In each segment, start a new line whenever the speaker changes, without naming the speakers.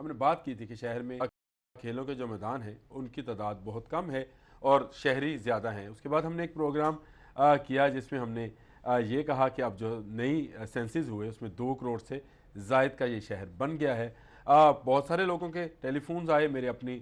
हमने बात की थी कि शहर में खेलों के जो मैदान हैं उनकी तादाद बहुत कम है और शहरी ज़्यादा हैं। उसके बाद हमने एक प्रोग्राम किया जिसमें हमने ये कहा कि अब जो नई सेंसिस हुए उसमें 2 करोड़ से जायद का ये शहर बन गया है। बहुत सारे लोगों के टेलीफोन्स आए, मेरे अपनी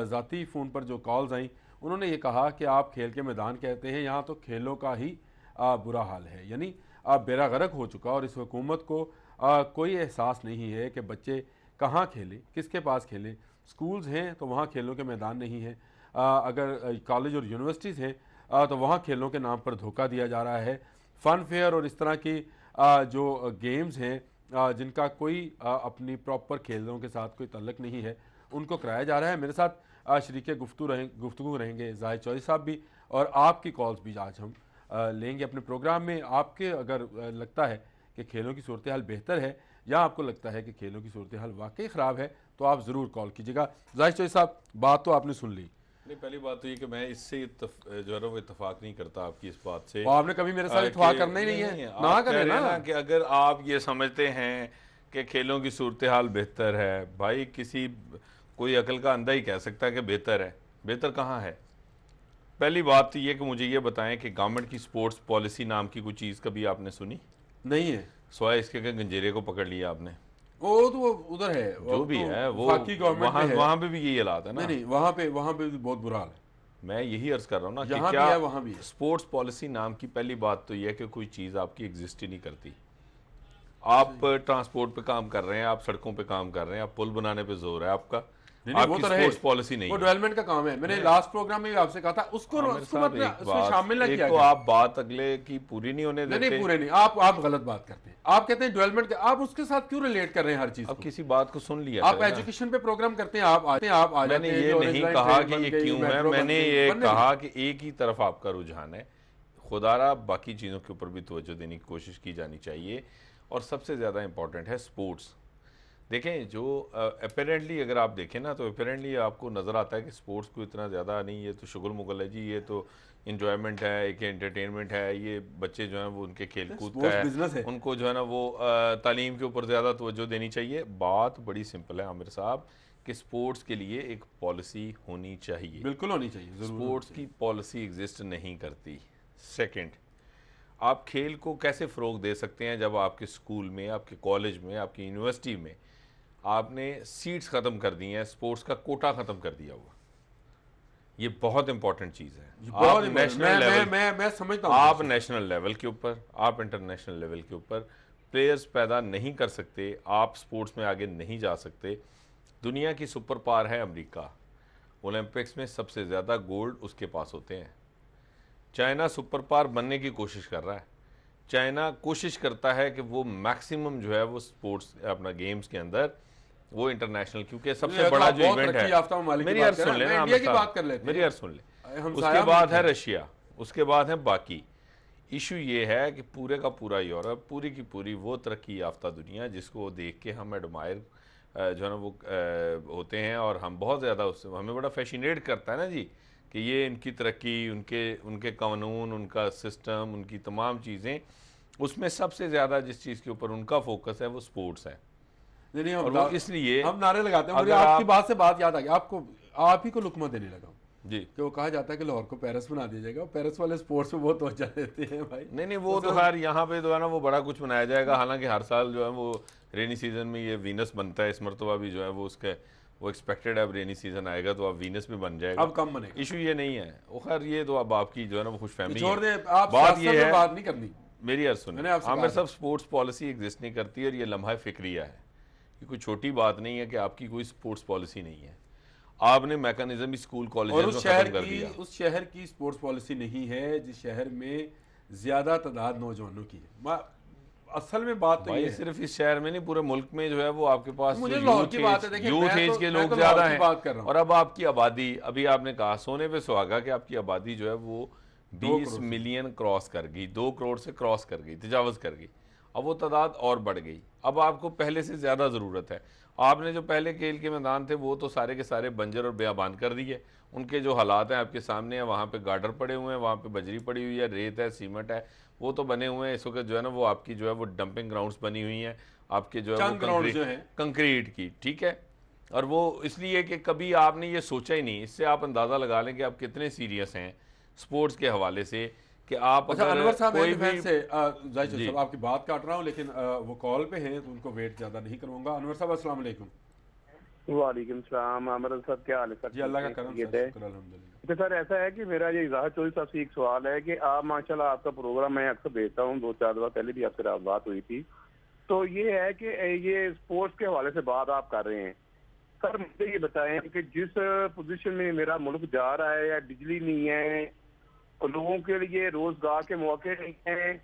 ज़ाती फ़ोन पर जो कॉल्स आई उन्होंने ये कहा कि आप खेल के मैदान कहते हैं, यहाँ तो खेलों का ही बुरा हाल है। यानी बेड़ा गर्क हो चुका और इस हुकूमत को कोई एहसास नहीं है कि बच्चे कहाँ खेलें, किसके पास खेलें। स्कूल्स हैं तो वहाँ खेलों के मैदान नहीं हैं, अगर कॉलेज और यूनिवर्सिटीज़ हैं तो वहाँ खेलों के नाम पर धोखा दिया जा रहा है। फ़न फेयर और इस तरह की जो गेम्स हैं जिनका कोई अपनी प्रॉपर खेलों के साथ कोई तल्लक नहीं है उनको कराया जा रहा है। मेरे साथ शरीके गुफ्तगू रहेंगे जाहिद चौधरी साहब भी, और आपकी कॉल्स भी आज हम लेंगे अपने प्रोग्राम में। आपके अगर लगता है कि खेलों की सूरत हाल बेहतर है या आपको लगता है कि खेलों की सूरत हाल वाकई ख़राब है तो आप ज़रूर कॉल कीजिएगा। जाहिद चौधरी साहब, बात तो आपने सुन ली।
नहीं, पहली बात तो ये कि मैं इससे जो है ना वो इत्तेफाक नहीं करता आपकी इस बात से।
और आपने कभी मेरे साथ इत्तेफाक करना ही नहीं है, ना करें ना।
कि अगर आप ये समझते हैं कि खेलों की सूरत हाल बेहतर है, भाई कोई अकल का अंधा ही कह सकता है कि बेहतर है। बेहतर कहाँ है? पहली बात तो ये कि मुझे ये बताएं कि गवर्नमेंट की स्पोर्ट्स पॉलिसी नाम की कोई चीज़ कभी आपने सुनी?
नहीं है।
स्वाय इसके कि गंजेरे को पकड़ लिया आपने।
वो तो वो उधर है,
जो
वो
भी
तो
है वो
वफाकी गवर्नमेंट में है।
वहाँ पे भी यही हालात है
नहीं
ना।
नहीं, वहाँ पे भी बहुत बुरा हाल है।
मैं यही अर्ज कर रहा हूँ ना कि
यहाँ
क्या
भी है, वहाँ भी है।
स्पोर्ट्स पॉलिसी नाम की पहली बात तो यह है कि कोई चीज़ आपकी एग्जिस्ट ही नहीं करती। आप ट्रांसपोर्ट पे काम कर रहे हैं, आप सड़कों पे काम कर रहे हैं, आप पुल बनाने पे जोर है आपका,
नहीं वो
आपकी
तो रहे,
स्पोर्ट्स पॉलिसी नहीं
वो
है।
डेवलपमेंट का काम है। मैंने लास्ट प्रोग्राम में भी आपसे कहा था उसको
आमिर
उसको
साहब,
मत
एक
उसमें
बात,
शामिल ना
एक
किया
तो
गया।
आप बात अगले की पूरी नहीं होने
नहीं नहीं,
देते।
पूरे नहीं, आप गलत बात करते हैं। आप कहते हैं डेवलपमेंट, आप उसके साथ क्यों रिलेट कर रहे हैं हर चीज
अब
को।
किसी बात को सुन लिया
आप
करें ना।
एजुकेशन पे प्रोग्राम करते हैं, आप आते हैं, आप आ
मैंने
जाते हैं कि
ये
ऑरेंज
नहीं
लाइन
कहा
ट्रेन
कि
बन
ये
गई,
क्यों है,
मेट्रो बन
मैंने
गई,
ये
बनने दें।
कहा कि एक ही तरफ आपका रुझान है। खुदारा बाकी चीज़ों के ऊपर भी तवज्जो देने की कोशिश की जानी चाहिए। और सबसे ज़्यादा इंपॉर्टेंट है स्पोर्ट्स। देखें, जो अपेरेंटली अगर आप देखें ना तो अपेरेंटली आपको नज़र आता है कि स्पोर्ट्स को इतना ज़्यादा नहीं, ये तो शुगल मुगल है जी, ये तो इन्जॉयमेंट है, एक एंटरटेनमेंट है, ये बच्चे जो हैं वो उनके खेल कूद का
स्पोर्ट्स
है,
बिजनेस है।
उनको जो है ना वो तालीम के ऊपर ज़्यादा तवज्जो देनी चाहिए। बात बड़ी सिंपल है आमिर साहब कि स्पोर्ट्स के लिए एक पॉलिसी होनी चाहिए।
बिल्कुल होनी चाहिए, जरूर होनी
स्पोर्ट्स की
चाहिए।
पॉलिसी एग्जिस्ट नहीं करती। सेकंड, आप खेल को कैसे फ़रोग दे सकते हैं जब आपके स्कूल में, आपके कॉलेज में, आपकी यूनिवर्सिटी में आपने सीट्स ख़त्म कर दी हैं, स्पोर्ट्स का कोटा ख़त्म कर दिया हुआ। ये बहुत इंपॉर्टेंट चीज़ है।
बहुत
आप
important।
नेशनल लेवल,
मैं समझता हूँ
आप
उस
नेशनल लेवल के ऊपर, आप इंटरनेशनल लेवल के ऊपर प्लेयर्स पैदा नहीं कर सकते, आप स्पोर्ट्स में आगे नहीं जा सकते। दुनिया की सुपर पावर है अमेरिका, ओलंपिक्स में सबसे ज़्यादा गोल्ड उसके पास होते हैं। चाइना सुपर पावर बनने की कोशिश कर रहा है। चाइना कोशिश करता है कि वो मैक्सिमम जो है वो स्पोर्ट्स अपना गेम्स के अंदर वो इंटरनेशनल, क्योंकि सबसे बड़ा जो इवेंट है, मेरी अर्ज सुन लेना,
इंडिया की बात कर लेते
मेरी
हैं।
अर्ज सुन ले।
हमसाया
उसके बाद
मुल्क
है
है।
रशिया, उसके बाद है बाकी। इशू ये है कि पूरे का पूरा यूरोप, पूरी की पूरी वो तरक्की याफ्ता दुनिया जिसको देख के हम एडमायर जो है ना वो होते हैं, और हम बहुत ज़्यादा उससे हमें बड़ा फैसिनेट करता है ना जी कि ये इनकी तरक्की, उनके उनके कानून, उनका सिस्टम, उनकी तमाम चीज़ें, उसमें सबसे ज़्यादा जिस चीज़ के ऊपर उनका फोकस है वो स्पोर्ट्स है।
नहीं
और वो इसलिए
हम नारे लगाते हैं। मुझे
अगर
आपकी
आप
बात से बात याद आ गई, आपको आप ही को लुकमा देने लगा हूं
जी,
कि वो कहा जाता है कि लाहौर को पेरिस बना दिया जाएगा, और पेरिस वाले स्पोर्ट्स पे बहुत तवज्जो देते हैं भाई।
नहीं वो तो खैर यहाँ पे जो है ना वो बड़ा कुछ बनाया जाएगा। हालांकि हर साल जो है वो रेनी सीजन में ये वीनस बनता है, इस मरतबा भी जो है वो उसके वो एक्सपेक्टेड है, अब रेनी सीजन आएगा तो अब वीनस भी बन जाएगा।
अब कम बनेगा।
इशू ये नहीं है, वो खैर ये तो अब आपकी जो है ना वो खुश फहमी
छोड़ दे,
है।
आप
बात ये
सियासत में
है,
बात नहीं करनी।
मेरी अर्ज सुनिए
मैंने आपसे
आमिर
कहा
साहब, स्पोर्ट्स पॉलिसी एग्जिस्ट नहीं करती और ये लम्हा फिक्रिया है। ये कोई छोटी बात नहीं है कि आपकी कोई स्पोर्ट्स पॉलिसी नहीं है। आपने मैकेनिज्म भी स्कूल
और
कॉलेज में खत्म कर दिया।
उस शहर की स्पोर्ट्स पॉलिसी नहीं है जिस शहर में ज्यादा तादाद नौजवानों की है। असल में बात तो ये
भाई
है।
सिर्फ इस शहर में नहीं, पूरे मुल्क में जो है वो आपके पास
मुझे लाहौर की बात है, देखिए
यूथ एज के लोग ज्यादा हैं।
बात कर रहा हूँ।
और अब आपकी आबादी, अभी आपने कहा सोने पे सुहागा कि आपकी आबादी जो है वो 20 मिलियन क्रॉस कर गई, 2 करोड़ से क्रॉस कर गई, तजावज कर गई। अब वो तादाद और बढ़ गई। अब आपको पहले से ज़्यादा ज़रूरत है। आपने जो पहले खेल के मैदान थे वो तो सारे के सारे बंजर और बेआबान कर दिए। उनके जो हालात हैं आपके सामने हैं, वहाँ पे गार्डर पड़े हुए हैं, वहाँ पे बजरी पड़ी हुई है, रेत है, सीमेंट है, वो तो बने हुए हैं। इस वक्त जो है ना वो आपकी जो है वो डंपिंग ग्राउंड्स बनी हुई हैं, आपके जो है वो
ग्राउंड जो है
कंक्रीट की, ठीक है। और वो इसलिए कि कभी आपने ये सोचा ही नहीं। इससे आप अंदाज़ा लगा लें कि आप कितने सीरियस हैं स्पोर्ट्स के हवाले से, कि आप
अच्छा
अगर
अनवर साहब, मैं
कोई भी।
डिफेंस से जाहिद
जी,
साहब आपकी बात काट रहा हूँ, लेकिन वो कॉल पे हैं तो उनको वेट ज़्यादा नहीं करवाऊंगा। अनवर साहब अस्सलाम वालेकुम।
वालेकुम सलाम। अमर सर, क्या हाल है सर?
जी
ठीक
अल्लाह का
है,
करम
खैरियत
सर,
है?
शुक्र अल्हम्दुलिल्लाह।
तो सर ऐसा है कि मेरा ये इजाज़त चौधरी साहब से एक सवाल है कि आप माशाल्लाह आपका प्रोग्राम मैं अक्सर देखता हूँ, 2-4 बार पहले भी आपसे बात हुई थी। तो ये है कि ये स्पोर्ट्स के हवाले से बात आप कर रहे हैं। सर मुझे ये बताएं कि जिस पोजीशन में मेरा मुल्क जा रहा है, या बिजली नहीं है, और लोगों के लिए रोजगार के मौके नहीं है,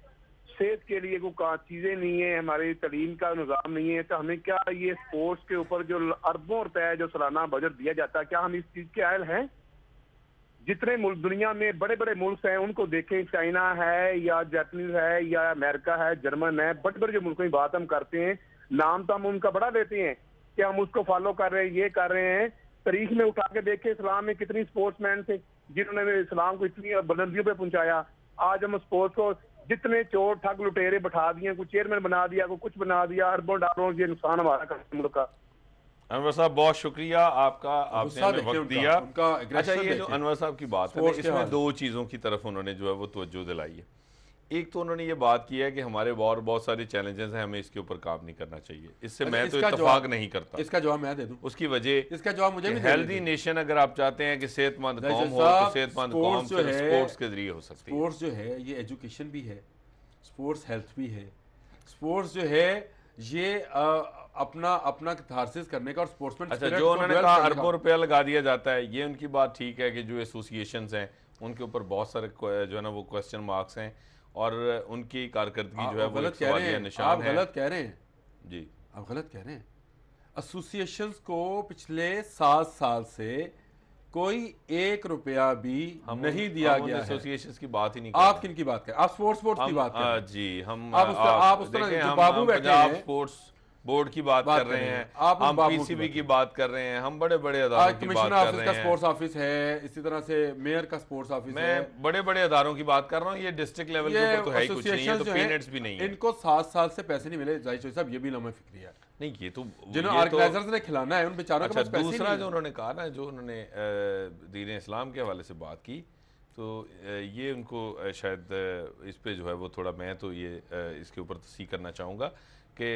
सेहत के लिए कोई चीजें नहीं है, हमारी तालीम का निज़ाम नहीं है, तो हमें क्या ये स्पोर्ट्स के ऊपर जो अरबों रुपए जो सालाना बजट दिया जाता है, क्या हम इस चीज के आयल हैं? जितने मुल्क दुनिया में बड़े बड़े मुल्क हैं उनको देखें, चाइना है या जापानीज है या अमेरिका है, जर्मन है, बड़े बड़े जो मुल्कों की बात हम करते हैं, नाम तो हम उनका बड़ा लेते हैं कि हम उसको फॉलो कर रहे हैं, ये कर रहे हैं। तारीख में उठा के देखे इस्लाम में कितनी स्पोर्ट्समैन थे जिन्होंने इस्लाम को इतनी बुलंदियों पे पहुंचाया। आज हम स्पोर्ट्स को जितने चोर ठग लुटेरे बैठा दिए, कोई चेयरमैन बना दिया, कोई कुछ बना दिया, अरबों डॉलरों ये नुकसान हमारा करते मुल्क का।
अनवर साहब बहुत शुक्रिया आपका, आपने
गुस्सा
हमें
देखें
वक्त
उनका,
दिया।
उनका
अच्छा,
एग्रेशन
ये जो
देखें
अनवर साहब की बात है ना,
स्पोर्ट्स के
इसमें
हवाले
दो
से।
चीज़ों की तरफ उन्होंने जो है वो तवज्जो दिलाई है। एक तो उन्होंने ये बात की है कि हमारे और बहुत सारे चैलेंजेस हैं, हमें इसके ऊपर काम नहीं करना चाहिए। इससे
अच्छा,
मैं तो
इसका
इत्तेफाक
जवाब,
नहीं करता।
इसका जवाब मैं दे दूं।
उसकी वजह
इसका जवाब मुझे
कि
भी देने
हेल्दी
दें।
नेशन अगर आप चाहते हैं कि सेहतमंद
जाहिद
कौम हो, तो
साहब,
सेहतमंद कौम
स्पोर्ट्स जो
सिर्फ
है,
स्पोर्ट्स के जरिए हो सकती है।
स्पोर्ट्स जो है ये एजुकेशन भी है, स्पोर्ट्स हेल्थ भी है। स्पोर्ट्स जो है ये अपना अपना कैथारसिस करने का और स्पोर्ट्समैन
अच्छा,
स्पिरिट
जो
को
उन्होंने
डेवलप
कहा
करने
अरबों
का।
रुपया लगा दिया जाता है, ये उनकी बात ठीक है कि जो एसोसिएशंस हैं उनके ऊपर बहुत सारे जो है ना वो क्वेश्चन मार्क्स हैं, और उनकी कारकर्दगी जो है
आप
वो एक
गलत कह रहे
सवालिया
हैं,
निशान
आप
है।
गलत कह रहे हैं,
जी,
आप गलत कह रहे हैं। एसोसिएशंस को पिछले 7 साल से कोई 1 रुपया भी नहीं दिया गया है।
एसोसिएशंस की बात ही नहीं कर
आप
रहे।
किन की बात कर, आप स्पोर्ट्स स्पोर्ट्स की
हम
बात कर रहे हैं।
जी, हम
आप उस तरह
देखें,
जो
हम
बाबू बैठे
पंजाब
हैं
स्पोर्ट्स बोर्ड की बात कर रहे हैं,
आप उस
हम
बाबू की
पीसीबी
बात
की
कर
बात कर रहे हैं, हम बड़े बड़े
आज
अदारों की बात
कमिश्नर
कर
ऑफिस
रहे
का
हैं।
स्पोर्ट्स ऑफिस है, इसी तरह से मेयर का स्पोर्ट्स ऑफिस है।
मैं बड़े बड़े अदारों की बात कर रहा हूँ, ये डिस्ट्रिक्ट लेवल के
ये
ऊपर तो है ही कुछ नहीं है,
एसोसिएशन
तो
जो है
पीनेट्स भी नहीं है।
इनको 7 साल से पैसे नहीं मिले। जाहिर साहब ये भी लम्हा फिक्री है,
नहीं, ये तो
जिन्होंने ऑर्गेनाइजर्स ने खिलाना है उन बेचारों के
अच्छा,
पास पैसे
दूसरा
नहीं
जो
है।
उन्होंने कहा ना, जो उन्होंने दीन इस्लाम के हवाले से बात की, तो ये उनको शायद इस पे जो है वो थोड़ा, मैं तो ये इसके ऊपर तस्दीक करना चाहूँगा कि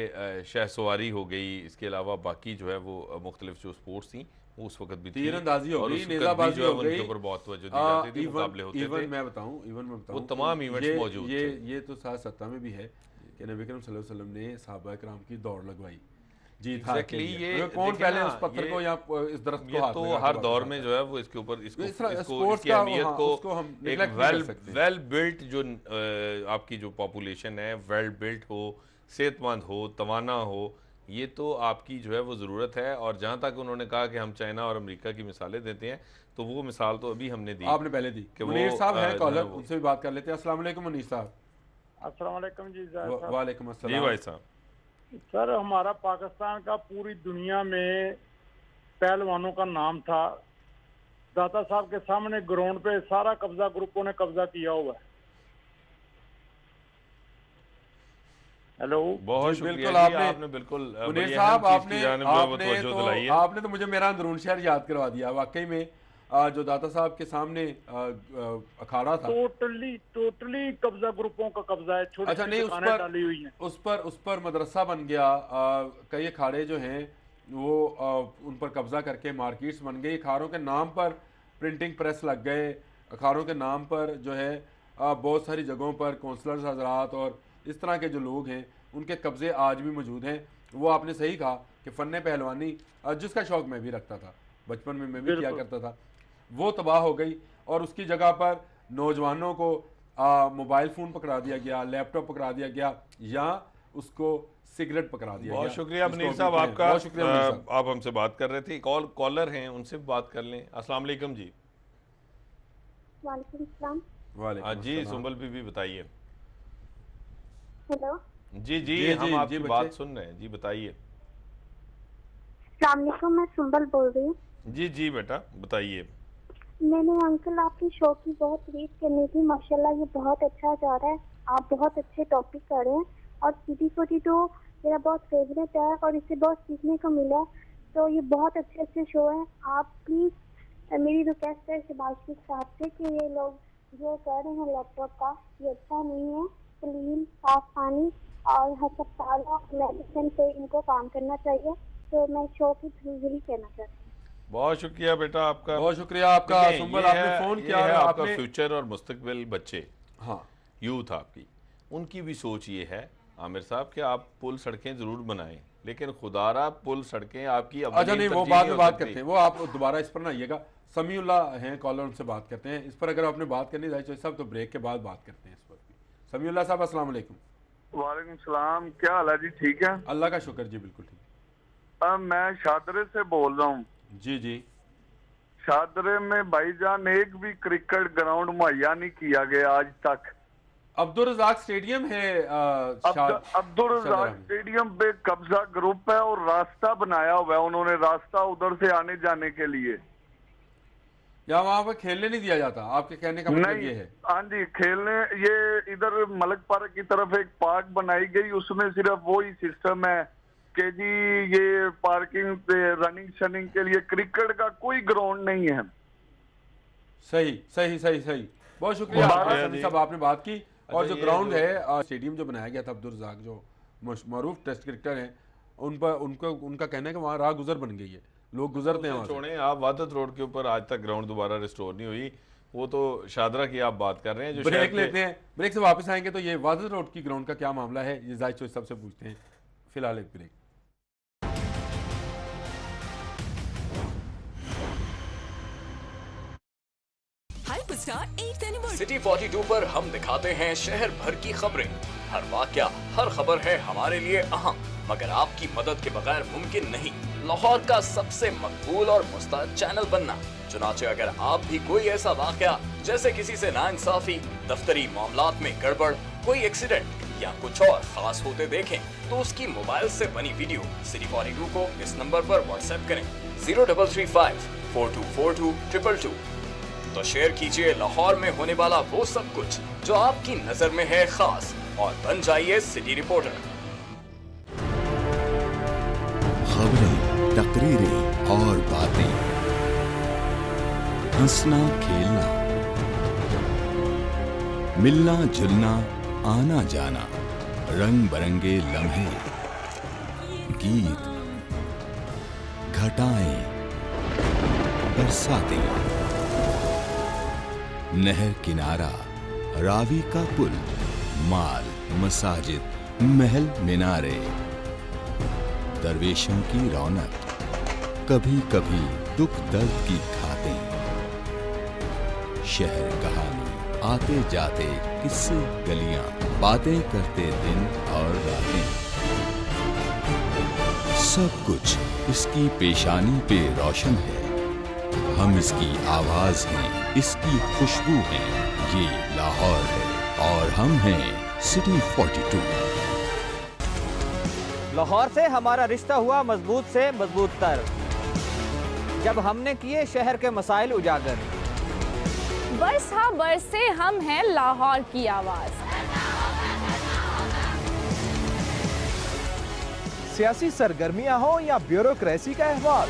शहसवारी हो गई, इसके अलावा बाकी जो है वो मुख्तलिफ जो स्पोर्ट्स थी वो उस वक्त भी थी,
तीरंदाजी हो
और
गई,
उस वक्त भी
नेजाबाजी
जो है
हो
उनके
गई,
ऊपर बहुत तवज्जो दी जाती थी, मुकाबले होते
इवन
थे।
मैं बताऊं
वो तमाम
कि
इवेंट्स मौजूद थे।
ये तो साथ सत्ता में भी है कि नबी करीम सल्लल्लाहु अलैहि वसल्लम ने सहाबा किराम की दौड़ लगवाई जीत हार के
Exactly,
लिए।
ये
कौन
देखें
पहले
ना,
उस पत्थर
ये-
को या इस दरख्त को
ये
हाथ
तो
लगा के
हर
वापस
दौर
आता
में
है।
जो है वो इसके ऊपर इसको
इस तरह
इसको
स्पोर्ट्स
इसकी
का
अहमियत
हाँ,
को
उसको हम
एक
neglect नहीं कर सकते।
वेल बिल्ट जो आपकी जो पॉपुलेशन है, वेल बिल्ट हो, सेहतमंद हो, तवाना हो, ये तो आपकी जो है वो ज़रूरत है। और जहाँ तक उन्होंने कहा कि हम चाइना और अमेरिका की मिसालें देते हैं, तो वो मिसाल तो अभी हमने दी,
आपने पहले दी।
कि
मुनीर
वो
साहब हैं
जो है
कॉलर,
वो।
उनसे भी बात कर लेते हैं। अस्सलाम वालेकुम मुनीर साहब।
अस्सलाम वालेकुम जी जाहिद साहब।
वालेकुम
जी
अस्सलाम।
भाई साहब,
सर हमारा पाकिस्तान का पूरी दुनिया में पहलवानों का नाम था। दाता साहब के सामने ग्राउंड पे सारा कब्जा ग्रुपों ने कब्जा किया हुआ है। हेलो,
बहुत
जी,
शुक्रिया
बिल्कुल
जी, आपने बिल्कुल
मुनीर
बड़ी
साहब,
अहम चीज़ की जानिब जो है वो तवज्जो दिलाई है।
आपने तो मुझे मेरा अंदरून शहर याद करवा दिया। वाकई में जो दाता साहब के सामने अखाड़ा था,
टोटली कब्जा ग्रुपों का कब्जा है। छोटी
अच्छा नहीं,
दुकानें डाली हुई हैं।
उस पर मदरसा बन गया। कई अखाड़े जो हैं वो उन पर कब्जा करके मार्केट्स बन गई। अखाड़ों के नाम पर प्रिंटिंग प्रेस लग गए। अखाड़ों के नाम पर जो है बहुत सारी जगहों पर कौंसलर्स हजरात और इस तरह के जो लोग हैं उनके कब्जे आज भी मौजूद हैं। वो आपने सही कहा कि फ़न पहलवानी जिसका शौक़ मैं भी रखता था, बचपन में मैं भी किया करता था, वो तबाह हो गई और उसकी जगह पर नौजवानों को मोबाइल फ़ोन पकड़ा दिया गया, लैपटॉप पकड़ा दिया गया, या उसको सिगरेट पकड़ा दिया गया।
बहुत शुक्रिया
जिसको
मुनीर
अभी
साहब
कहें।
आपका।
बहुत शुक्रिया मुनीर साहब।
आप हमसे बात कर रहे थे, कॉलर हैं, उनसे भी बात कर लें। अस्सलाम वालेकुम जी।
वालेकुम सलाम।
वालेकुम
जी,
अस्सलाम।
सुंबल बीबी बताइए।
हेलो,
जी जी,
जी,
हम
जी,
आपकी
जी,
बात
बच्चे।
सुन रहे हैं, जी बताइए।
अस्सलाम वालेकुम, मैं सुंबल बोल रही हूँ।
जी जी बेटा बताइए।
मैंने अंकल आपकी शो की बहुत रीड करनी थी। माशाल्लाह ये बहुत अच्छा जा रहा है, आप बहुत अच्छे टॉपिक कर रहे हैं और CD42 मेरा बहुत फेवरेट है और इससे बहुत सीखने को मिला। तो ये बहुत अच्छे अच्छे शो हैं। आप प्लीज, मेरी रिक्वेस्ट है शिबाशिक साहब से कि ये लोग जो कर रहे हैं लैपटॉप का, ये अच्छा नहीं है। क्लीन, साफ पानी और अस्पताल मेडिसिन पे इनको काम करना चाहिए। तो मैं शो की थ्रू यही कहना चाहती हूँ।
बहुत शुक्रिया बेटा आपका,
बहुत शुक्रिया आपका
देखिए,
सुंबल,
ये
आपने
है-
फोन
ये
किया
है
और
आपका
आपने
फ्यूचर और मुस्तकबिल बच्चे,
हाँ
यूथ आपकी, उनकी भी सोच ये है आमिर साहब कि आप पुल सड़कें जरूर बनाएं, लेकिन खुदारा पुल सड़कें आपकी
अच्छा नहीं, वो
तरजीह
बाद
नहीं
में
हो
बात
सकती।
करते हैं, वो आप दोबारा इस पर ना आइएगा। समीउल्लाह हैं कॉलर, उनसे बात करते हैं इस पर। अगर आपने बात करनी है साहब तो ब्रेक के बाद बात करते हैं इस पर भी। समीउल्लाह साहब अस्सलाम वालेकुम।
वालेकुम सलाम, क्या हाल है जी? ठीक है,
अल्लाह का शुक्र जी, बिल्कुल ठीक।
मैं शादरे से बोल रहा हूँ।
जी जी।
शादरे में भाईजान एक भी क्रिकेट ग्राउंड मुहैया नहीं किया गया आज तक।
अब्दुल रज़ाक स्टेडियम है
अब्दुल रज़ाक स्टेडियम पे कब्जा ग्रुप है और रास्ता बनाया हुआ है उन्होंने, रास्ता उधर से आने जाने के लिए।
या वहाँ पर खेलने नहीं दिया जाता, आपके कहने का मतलब ये
नहीं,
है?
हाँ जी, खेलने ये इधर मलक पार्क की तरफ एक पार्क बनाई गई, उसमें सिर्फ वही सिस्टम है कि जी ये पार्किंग रनिंग शनिंग के लिए, क्रिकेट का कोई ग्राउंड नहीं है।
सही सही सही सही, बहुत शुक्रिया समी साहब, आपने बात की। और जो ग्राउंड है, स्टेडियम जो बनाया गया था, अब्दुल रज़ाक जो मरूफ टेस्ट क्रिकेटर हैं, उन पर उनका कहना है कि वहाँ राह गुजर बन गई है, लोग गुजरते हैं वहाँ से।
छोड़ें, आप वादत रोड के ऊपर आज तक ग्राउंड दोबारा रिस्टोर नहीं हुई, वो तो शादरा की आप बात कर रहे हैं। जो
ब्रेक लेते हैं, ब्रेक से वापस आएंगे तो ये वादत रोड की ग्राउंड का क्या मामला है, ये जाहिद चौधरी साहब से पूछते हैं। फिलहाल एक ब्रेक।
सिटी 42 पर हम दिखाते हैं शहर भर की खबरें। हर वाकया, हर खबर है हमारे लिए अहम, मगर आपकी मदद के बगैर मुमकिन नहीं लाहौर का सबसे मकबूल और मुस्तैद चैनल बनना। चुनाचे अगर आप भी कोई ऐसा वाकया जैसे किसी से नाइंसाफी, दफ्तरी मामलात में गड़बड़, कोई एक्सीडेंट या कुछ और खास होते देखें तो उसकी मोबाइल से बनी वीडियो सिटी 42 को इस नंबर पर व्हाट्सएप करें 0335 4242 222। तो शेयर कीजिए लाहौर में होने वाला वो सब कुछ जो आपकी नजर में है खास, और बन जाइए सिटी रिपोर्टर।
खबरें, तकरीरें और बातें, हंसना खेलना, मिलना जुलना, आना जाना, रंग बिरंगे लम्हे, गीत, घटाएं, बरसातें, नहर किनारा, रावी का पुल, माल, मसाजिद, महल मिनारे, दरवेशों की रौनक, कभी कभी दुख दर्द की खातें, शहर कहानी, आते जाते किस्से गलियां, बातें करते दिन और रातें, सब कुछ इसकी पेशानी पे रोशन है। हम इसकी आवाज हैं, इसकी खुशबू है। ये लाहौर है और हम हैं सिटी 42।
लाहौर से हमारा रिश्ता हुआ मजबूत से मजबूत तर, जब हमने किए शहर के मसाइल उजागर।
बरस हाँ बरस से हम हैं लाहौर की आवाज।
सियासी सरगर्मियां हो या ब्यूरोक्रेसी का अहवाल,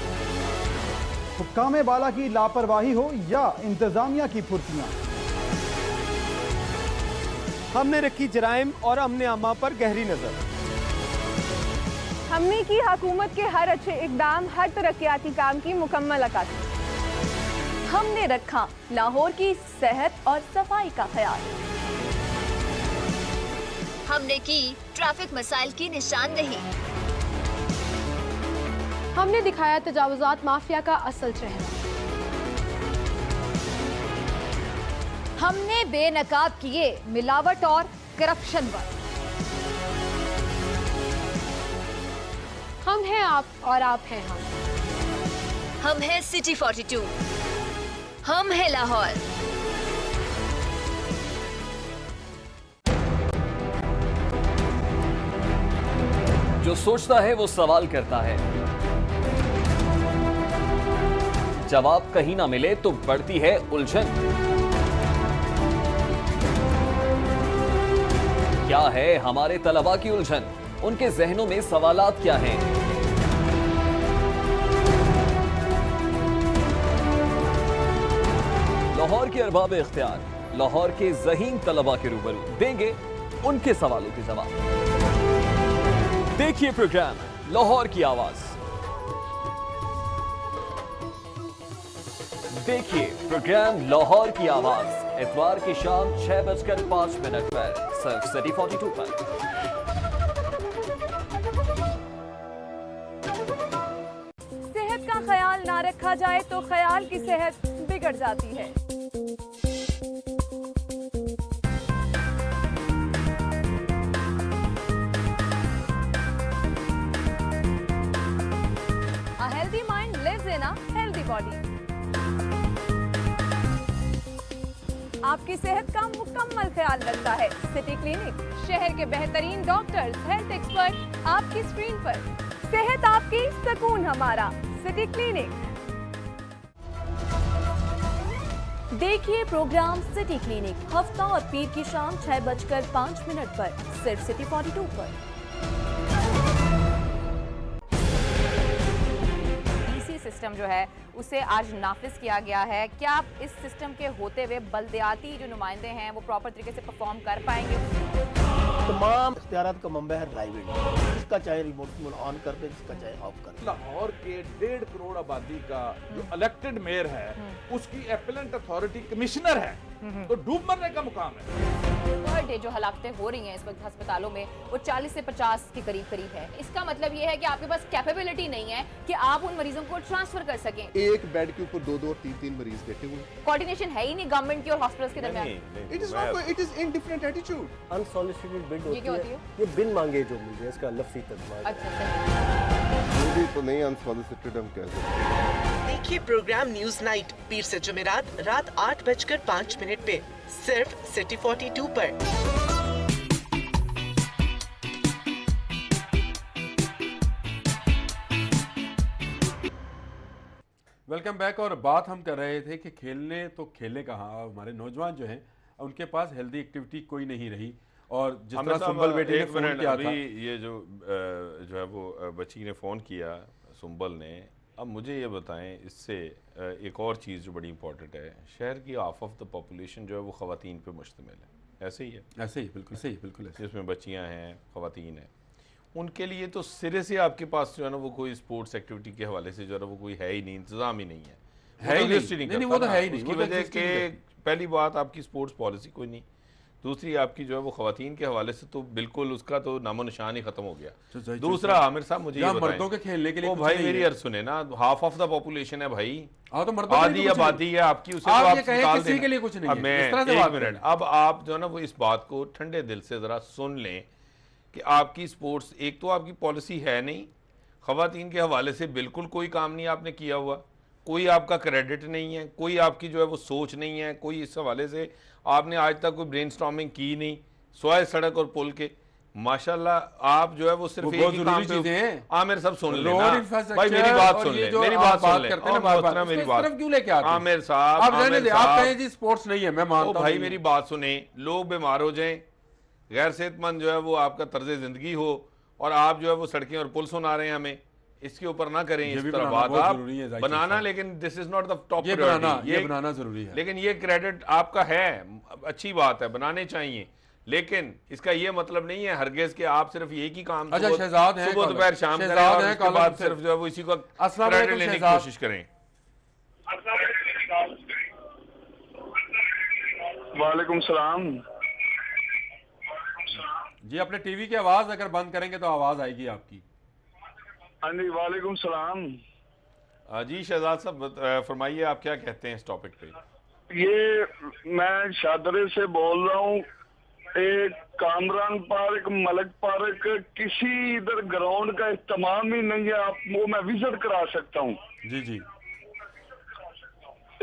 हुक्काम बाला की लापरवाही हो या इंतजामिया की फुर्तियां, हमने रखी जराइम और अमने अम्मा पर गहरी नजर।
हमने की हुकूमत के हर अच्छे इकदाम, हर तरक्याती काम की मुकम्मल अक्कासी। हमने रखा लाहौर की सेहत और सफाई का ख्याल।
हमने की ट्रैफिक मसाइल की निशानदेही।
हमने दिखाया तजावुजात माफिया का असल चेहरा।
हमने बेनकाब किए मिलावट और करप्शन पर।
हम हैं आप और आप हैं हम।
हम हैं सिटी 42, हम हैं लाहौर।
जो सोचता है वो सवाल करता है, जवाब कहीं ना मिले तो बढ़ती है उलझन। क्या है हमारे तलबा की उलझन, उनके जहनों में सवालात क्या हैं? के अरबाब इख्तियार लाहौर के ज़हीन तलबा के रूबरू देंगे उनके सवालों के जवाब। देखिए प्रोग्राम लाहौर की आवाज। देखिए प्रोग्राम लाहौर की आवाज इतवार की शाम 6:05 पर सिर्फ सिटी 42 पर।
सेहत का ख्याल ना रखा जाए तो ख्याल की सेहत बिगड़ जाती है। A healthy mind lives in a healthy body. आपकी सेहत का मुकम्मल ख्याल रखता है सिटी क्लिनिक। शहर के बेहतरीन डॉक्टर्स, हेल्थ एक्सपर्ट आपकी स्क्रीन पर। सेहत आपकी, सुकून हमारा, सिटी क्लिनिक। देखिए प्रोग्राम सिटी क्लिनिक हफ्ता और पीर की शाम 6:05 पर सिर्फ सिटी 42 पर।
सिस्टम जो है उसे आज नाफिज किया गया है। क्या आप इस सिस्टम के होते हुए बल्दियाती जो नुमाइंदे हैं वो प्रॉपर तरीके से परफॉर्म कर पाएंगे?
तमाम इख्तियारात का मंबा है ड्राइविंग, इसका चाहे रिमोट ऑन कर दे, इसका चाहे ऑफ कर दे।
लाहौर के 1.5 करोड़ आबादी का जो इलेक्टेड मेयर है उसकी एपेलेंट अथॉरिटी कमिश्नर है, तो डूब मरने का मुकाम है।
पर डे जो हलाकतें हो रही हैं इस वक्त अस्पतालों में वो 40 से 50 के करीब है। इसका मतलब ये है कि आपके पास कैपेबिलिटी नहीं है कि आप उन मरीजों को ट्रांसफर कर सकें।
एक बेड के ऊपर 2 और 3 मरीज बैठे हुए।
कोऑर्डिनेशन है ही नहीं गवर्नमेंट की और हॉस्पिटल्स के दरमियान।
It is not, it is indifferent attitude.
Unsolicited bid
होती है,
ये बिन मांगे जो मिल जाए, इसका लफ्ज़ी तर्जुमा।
अच्छा
ये तो नहीं अनसॉलिसिटेड हम कह सकते।
देखिए प्रोग्राम न्यूज नाइट पीर से जुमेरात रात 8:05 पे सिर्फ सिटी 42 पर।
Welcome back. और बात हम कर रहे थे कि खेलने तो खेले कहाँ, हमारे नौजवान जो हैं उनके पास हेल्दी एक्टिविटी कोई नहीं रही। और जिस तरह सुंबल बेटी ने फोन किया था,
ये जो है वो बच्ची ने फ़ोन किया सुंबल ने। अब मुझे ये बताएं, इससे एक और चीज़ जो बड़ी इंपॉर्टेंट है, शहर की हाफ ऑफ द पॉपुलेशन जो है वो ख़वातीन पे मुश्तमिल है। ऐसे ही है,
ऐसे ही, बिल्कुल सही, बिल्कुल ऐसे।
जिसमें बच्चियां हैं, ख़वातीन हैं, उनके लिए तो सिरे से आपके पास जो है ना वो कोई स्पोर्ट्स एक्टिविटी के हवाले से जो है ना वो कोई है ही नहीं, इंतज़ाम ही नहीं है।
है ही नहीं, वो तो है ही नहीं।
उसकी वजह के पहली बात आपकी स्पोर्ट्स पॉलिसी कोई नहीं, दूसरी आपकी जो है वो ख़वातीन के हवाले से तो बिल्कुल उसका तो नामो निशान ही खत्म हो गया। दूसरा आमिर साहब मुझे ये
मर्दों के खेलने के लिए
भाई मेरी अर्ज सुने ना, हाफ ऑफ द पॉपुलेशन है भाई,
तो
आधी आबादी है आपकी, उसे
आप
तो
ये कहें किसी के लिए कुछ नहीं है।
एक मिनट, अब आप जो है ना वो इस बात को ठंडे दिल से जरा सुन लें कि आपकी स्पोर्ट्स, एक तो आपकी पॉलिसी है नहीं, ख़वातीन के हवाले से बिल्कुल कोई काम नहीं आपने किया हुआ, कोई आपका क्रेडिट नहीं है, कोई आपकी जो है वो सोच नहीं है, कोई इस हवाले से आपने आज तक कोई ब्रेनस्टॉर्मिंग की नहीं, स्वाय सड़क और पुल के। माशाल्लाह आप जो है वो सिर्फ एक ही काम पे हैं। आमिर साहब सुन लेना भाई, मेरी बात सुन ले, मेरी बात सुन ले, मेरी बात
क्यों लेके आते हैं
आमिर साहब?
आप कहें जी स्पोर्ट्स नहीं है, मैं मानता हूं
भाई, मेरी बात सुने। लोग बीमार हो जाएं, गैर सेहतमंद जो है वो आपका तर्ज जिंदगी हो, और आप जो है वो सड़कें और पुल सुना रहे हैं हमें, इसके ऊपर ना करें इस तरह बात आप बनाना। लेकिन this is not the top priority, ये बनाना जरूरी है। लेकिन ये क्रेडिट आपका है, अच्छी बात है, बनाने चाहिए, लेकिन इसका ये मतलब नहीं है हरगिज़ कि आप सिर्फ एक ही काम सुबह दोपहर शाम करें और उसके बाद सिर्फ जो है वो इसी को क्रेडिट लेने की कोशिश करें।
वालेकुम सलाम
जी, अपने टीवी की आवाज अगर बंद करेंगे तो आवाज आएगी आपकी।
हाँ जी, वालेकुम सलाम
जी। शहजाद साहब फरमाइए, आप क्या कहते हैं इस टॉपिक पे?
ये मैं शादरे से बोल रहा हूँ। एक कामरान पार्क, मलक पार्क, किसी इधर ग्राउंड का इस्तेमाल ही नहीं है। आप वो मैं विजिट करा सकता हूँ।
जी जी,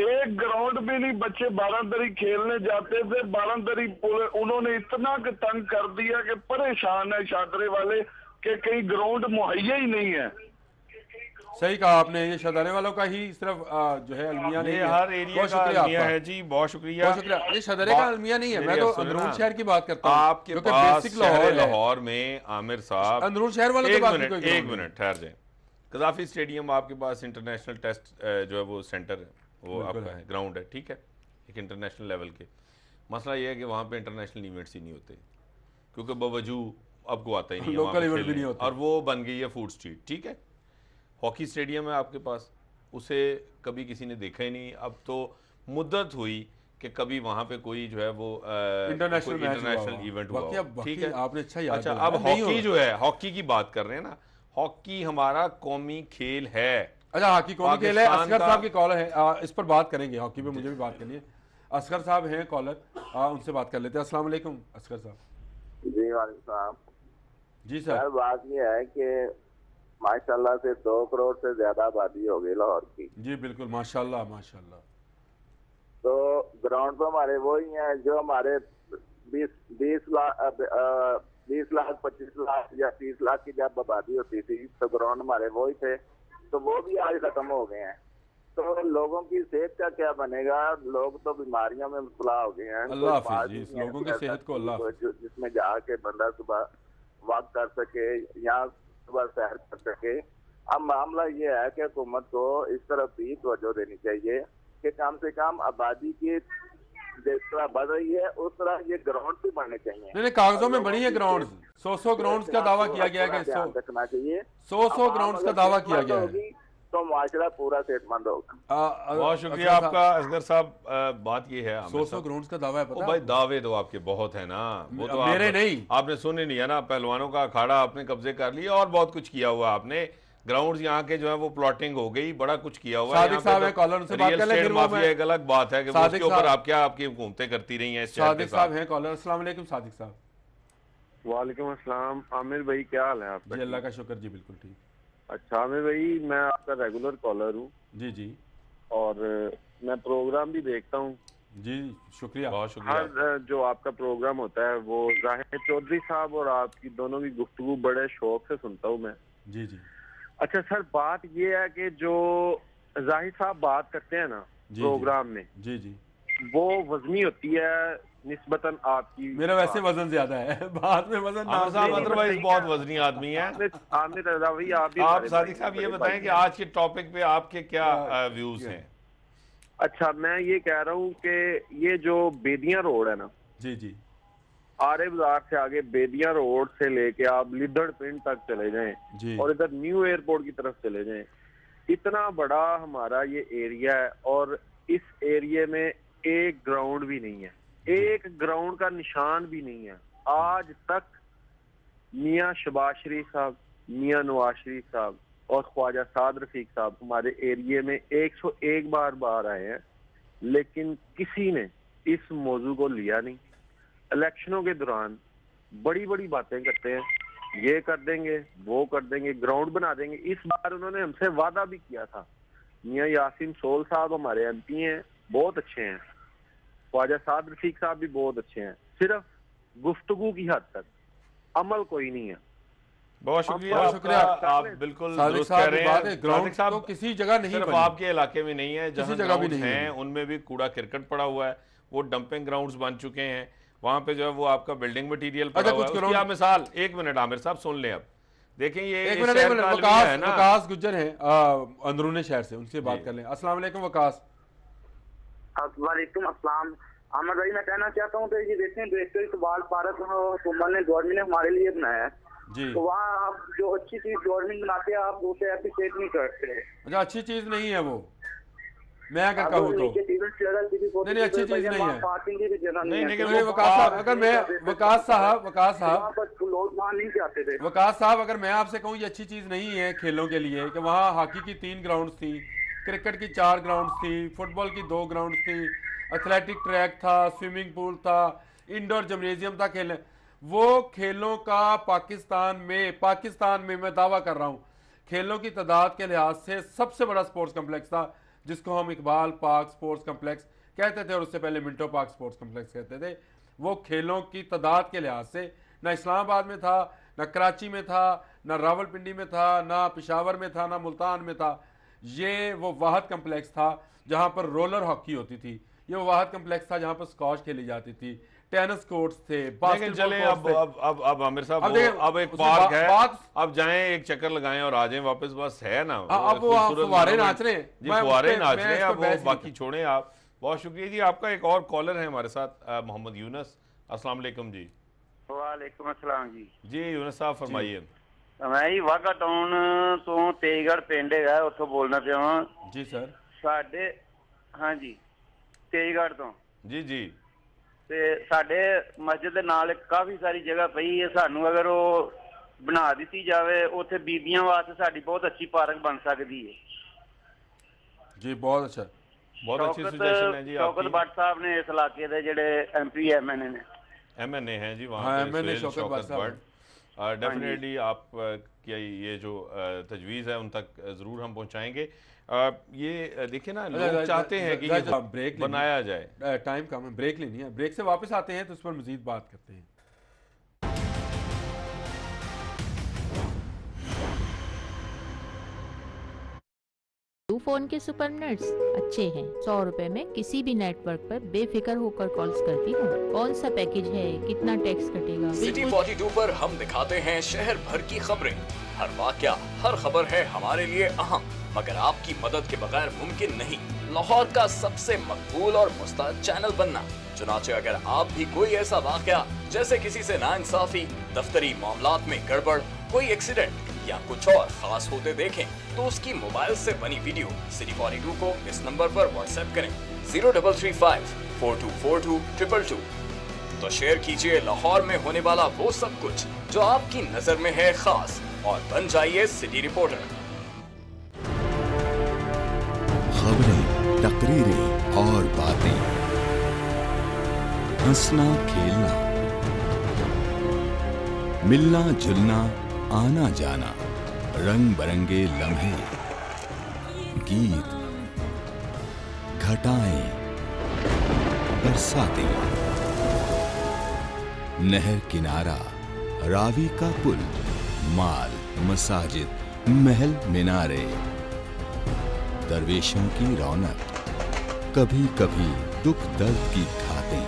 एक ग्राउंड भी नहीं। बच्चे 12 दरी खेलने जाते थे, 12 दरी उन्होंने इतना तंग कर दिया कि परेशान है शादरे वाले कि कहीं ग्राउंड मुहैया ही नहीं है।
सही कहा आपने, ये शदारे वालों का ही सिर्फ जो है अलमिया नहीं है,
हर एरिया का अलमिया है जी। बहुत शुक्रिया,
ये शदारे का अलमिया नहीं है। मैं तो अंदरून शहर की बात करता हूँ।
आपके पास लाहौर में आमिर साहब,
अंदरून शहर वालों की बात नहीं।
एक मिनट ठहर जाए। कज़ाफी स्टेडियम आपके पास इंटरनेशनल टेस्ट जो है वो सेंटर है, वो आपका है, ग्राउंड है, ठीक है। एक इंटरनेशनल लेवल के। मसला ये है कि वहाँ पे इंटरनेशनल इवेंट्स ही नहीं होते, क्योंकि बावजू आपको आता ही नहीं है,
लोकल इवेंट भी नहीं होते,
और वो बन गई है फूड स्ट्रीट। ठीक है, हॉकी स्टेडियम है आपके पास, उसे कभी किसी ने देखा ही नहीं। अब तो मुद्दत हुई कि कभी वहाँ पे कोई जो है वो इंटरनेशनल इवेंट हुआ। ठीक है,
आपने अच्छा
अब हॉकी जो है, हॉकी की बात कर रहे हैं ना, हॉकी हमारा कौमी खेल है।
अच्छा, हॉकी कौमी खेल है। असगर साहब की कॉल है, इस पर बात करेंगे। हॉकी पे मुझे भी बात करनी है। असगर साहब हैं कॉलर, उनसे बात कर लेते हैं। अस्सलाम वालेकुम असगर साहब।
जी वालेकुम सलाम।
जी सर,
बात ये है कि माशाल्लाह से 2 करोड़ से ज्यादा आबादी हो गई लाहौर की।
जी बिल्कुल, माशाल्लाह माशाल्लाह।
तो ग्राउंड पर हमारे वो ही हैं जो हमारे 20 लाख 25 लाख या 30 लाख की जब आबादी होती थी तो ग्राउंड हमारे वो ही थे, तो वो भी आज खत्म हो गए हैं। तो लोगों की सेहत का क्या बनेगा? लोग तो बीमारियों में मुबतला हो गए हैं।
अल्लाह हाफिज़, लोगों की सेहत को अल्लाह हाफिज़।
जिसमें जाके बंदा सुबह वॉक कर सके या सुबह सैर कर सके। अब मामला ये है कि हुकूमत को इस तरफ भी तवज्जो देनी चाहिए कि कम से कम आबादी की जिस तरह बढ़ रही है उस तरह ये ग्राउंड भी बढ़ने चाहिए।
नहीं, कागजों में बनी है ग्राउंड। 100 ग्राउंड का दावा किया गया है कि 100 ग्राउंड का दावा किया गया है,
तो माशरा पूरा सेहतमंद होगा।
बहुत शुक्रिया आपका असगर साहब। बात ये है,
100 ग्राउंड का दावा है। पता
भाई दावे तो आपके बहुत है ना, वो तो
मेरे नहीं,
आपने सुने नहीं है ना। पहलवानों का अखाड़ा आपने कब्जे कर लिया और बहुत कुछ किया हुआ आपने। ग्राउंड यहाँ के जो है वो प्लॉटिंग हो गई, बड़ा कुछ किया हुआ है। माफिया एक अलग बात है कि उसके ऊपर आपकी हुकूमतें करती रही हैं।
सादिक साहब हैं कॉलर। अस्सलाम वालेकुम सादिक साहब।
वालेकुम अस्सलाम। आमिर भाई क्या हाल है आपका?
जी अल्लाह का शुक्र, जी बिल्कुल ठीक।
अच्छा आमिर भाई, मैं आपका रेगुलर कॉलर हूँ।
जी जी,
और मैं प्रोग्राम भी देखता हूँ।
जी शुक्रिया,
बहुत शुक्रिया।
हर जो आपका प्रोग्राम होता है वो जाहिर चौधरी साहब और आपकी दोनों की गुफ्तगू बड़े शौक से सुनता हूँ मैं।
जी जी।
अच्छा सर, बात ये है कि जो जाहिर साहब बात करते हैं ना प्रोग्राम में,
जी जी,
वो वजनी होती है निस्बतन आपकी।
मेरा वैसे वजन ज्यादा है, बाद में वजन
अदरवाइज बहुत वजनी आदमी है।
आमिर रजा भाई
आप सादिक साहब ये बताएं कि आज के टॉपिक पे आपके क्या व्यूज हैं?
अच्छा, मैं ये कह रहा हूँ कि ये जो बेदिया रोड है ना,
जी जी,
आर्य बाजार से आगे बेदिया रोड से लेके आप लिदड़ पिंड तक चले जाएं और इधर न्यू एयरपोर्ट की तरफ चले जाएं, इतना बड़ा हमारा ये एरिया है और इस एरिया में एक ग्राउंड भी नहीं है, एक ग्राउंड का निशान भी नहीं है। आज तक मियां शबाज शरीफ साहब, मियां नवाज शरीफ साहब और ख्वाजा साद रफीक साहब हमारे एरिया में 101 बार आए हैं, लेकिन किसी ने इस मौजू को लिया नहीं। इलेक्शनों के दौरान बड़ी बड़ी बातें करते हैं, ये कर देंगे, वो कर देंगे, ग्राउंड बना देंगे। इस बार उन्होंने हमसे वादा भी किया था। मियां यासीन सोल साहब हमारे एमपी हैं, बहुत अच्छे हैं। ख्वाजा साद रफीक साहब भी बहुत अच्छे हैं, सिर्फ गुफ्तगू की हद तक, अमल कोई नहीं है।
बहुत शुक्रिया, आप बिल्कुल दुरुस्त कह रहे हैं।
ग्राउंड तो किसी जगह नहीं,
सिर्फ आपके इलाके में नहीं है, जहां ग्राउंड हैं उनमें भी कूड़ा क्रिकेट पड़ा हुआ है, वो डंपिंग ग्राउंड्स बन चुके हैं। वहां पे जो है वो आपका बिल्डिंग मटेरियल पड़ा हुआ है। उसकी आप मिसाल, एक मिनट आमिर साहब सुन लें। अब देखें ये
वकास गुज्जर हैं अंदरूनी शहर से, उनसे बात कर लें। अस्सलाम वालेकुम वकास।
वालेकुम अस्सलाम। अहमद भाई, मैं कहना चाहता हूँ कि ये देखें, बेहतर इकबाल पार्क गवर्नमेंट ने हमारे लिए बनाया है जी, तो वहाँ आप जो अच्छी चीज गवर्नमेंट बनाते हैं आप उसे अप्रिशिएट नहीं करते।
अच्छा, अच्छी चीज नहीं है वो, मैं अगर कहूँ तो नहीं, अच्छी चीज नहीं है। नहीं, वकास साहब अगर मैं आपसे कहूँ ये अच्छी चीज नहीं है खेलों के लिए, कि वहाँ हॉकी की 3 ग्राउंड थी, क्रिकेट की 4 ग्राउंड थी, फुटबॉल की 2 ग्राउंड थी, एथलेटिक ट्रैक था, स्विमिंग पूल था, इंडोर जिम्नेजियम था खेलने, वो खेलों का पाकिस्तान में मैं दावा कर रहा हूँ खेलों की तादाद के लिहाज से सबसे बड़ा स्पोर्ट्स कम्प्लेक्स था, जिसको हम इकबाल पार्क स्पोर्ट्स कम्प्लेक्स कहते थे और उससे पहले मिंटो पार्क स्पोर्ट्स कम्प्लेक्स कहते थे। वो खेलों की तादाद के लिहाज से ना इस्लामाबाद में था, ना कराची में था, ना रावलपिंडी में था, ना पेशावर में था, ना मुल्तान में था। ये वो वाहद कम्प्लेक्स था जहाँ पर रोलर हॉकी होती थी, ये वो वाहद कम्प्लेक्स था जहाँ पर स्कॉश खेली जाती थी, टेनिस कोर्ट्स थे, बास्केटबॉल
अब आमिर साहब अब एक पार्क है, अब जाएं एक चक्कर लगाएं और आ जाएं वापस, बस है ना।
अब वो फुवारे नाच रहे हैं,
फुवारे नाच रहे हैं, अब वो बाकी छोड़ें आप। बहुत शुक्रिया जी। आपका एक और कॉलर है हमारे साथ, मोहम्मद यूनस। अस्सलाम वालेकुम जी।
वालेकुम अस्सलाम जी।
जी यूनस साहब फरमाइए।
मैं जी वाघा टाउन तो तेजगढ़ पिंड है, उत्थों बोलना पिया वां
जी सर।
साडे हाँ जी तेजगढ़ तो
जी जी
ते साडे मस्जिद दे नाल काफी सारी जगह पई है, सानू अगर वो बना दी जाए उत्थे बीबियां वास्ते साडी बहुत अच्छी पार्क बन सकती है
जी। बहुत अच्छा,
बहुत अच्छी सजेशन है जी।
शौकत भट्ट साहब ने इस इलाके दे जेडे MP MNA ने
MNA हैं जी वहाँ
हाँ,
पे
MNA
शौकत
शौकत
भट्ट। डेफिनेटली आप क्या ये जो तजवीज़ है उन तक ज़रूर हम पहुँचाएंगे। ये देखिए ना, लोग चाहते हैं कि ये
ब्रेक
बनाया जाए।
टाइम कम है, ब्रेक लेनी है। ब्रेक से वापस आते हैं तो उस पर मजीद बात करते हैं।
फोन के सुपर नेट्स अच्छे हैं। 100 रुपए में किसी भी नेटवर्क पर बेफिक्र होकर कॉल्स करती हूँ। कौन सा पैकेज है, कितना टैक्स कटेगा।
सिटी 42 पर हम दिखाते हैं शहर भर की खबरें। हर वाकया, हर खबर है हमारे लिए अहम, मगर आपकी मदद के बगैर मुमकिन नहीं लाहौर का सबसे मकबूल और मुस्तैद चैनल बनना। चुनाचे अगर आप भी कोई ऐसा वाकया जैसे किसी से नाइंसाफी, दफ्तरी मामलात में गड़बड़, कोई एक्सीडेंट या कुछ और खास होते देखें तो उसकी मोबाइल से बनी वीडियो सिटी 42 को इस नंबर पर व्हाट्सएप करें 0335 4242 222। तो शेयर कीजिए लाहौर में होने वाला वो सब कुछ जो आपकी नजर में है खास, और बन जाइए सिटी रिपोर्टर।
खबरें, तकरीरें और बातें, हंसना खेलना, मिलना जुलना, आना जाना, रंग बरंगे लम्हे, गीत, घटाएं, बरसातें, नहर किनारा, रावी का पुल, माल, मसाजिद, महल मीनारे, दरवेशों की रौनक, कभी कभी दुख दर्द की घातें,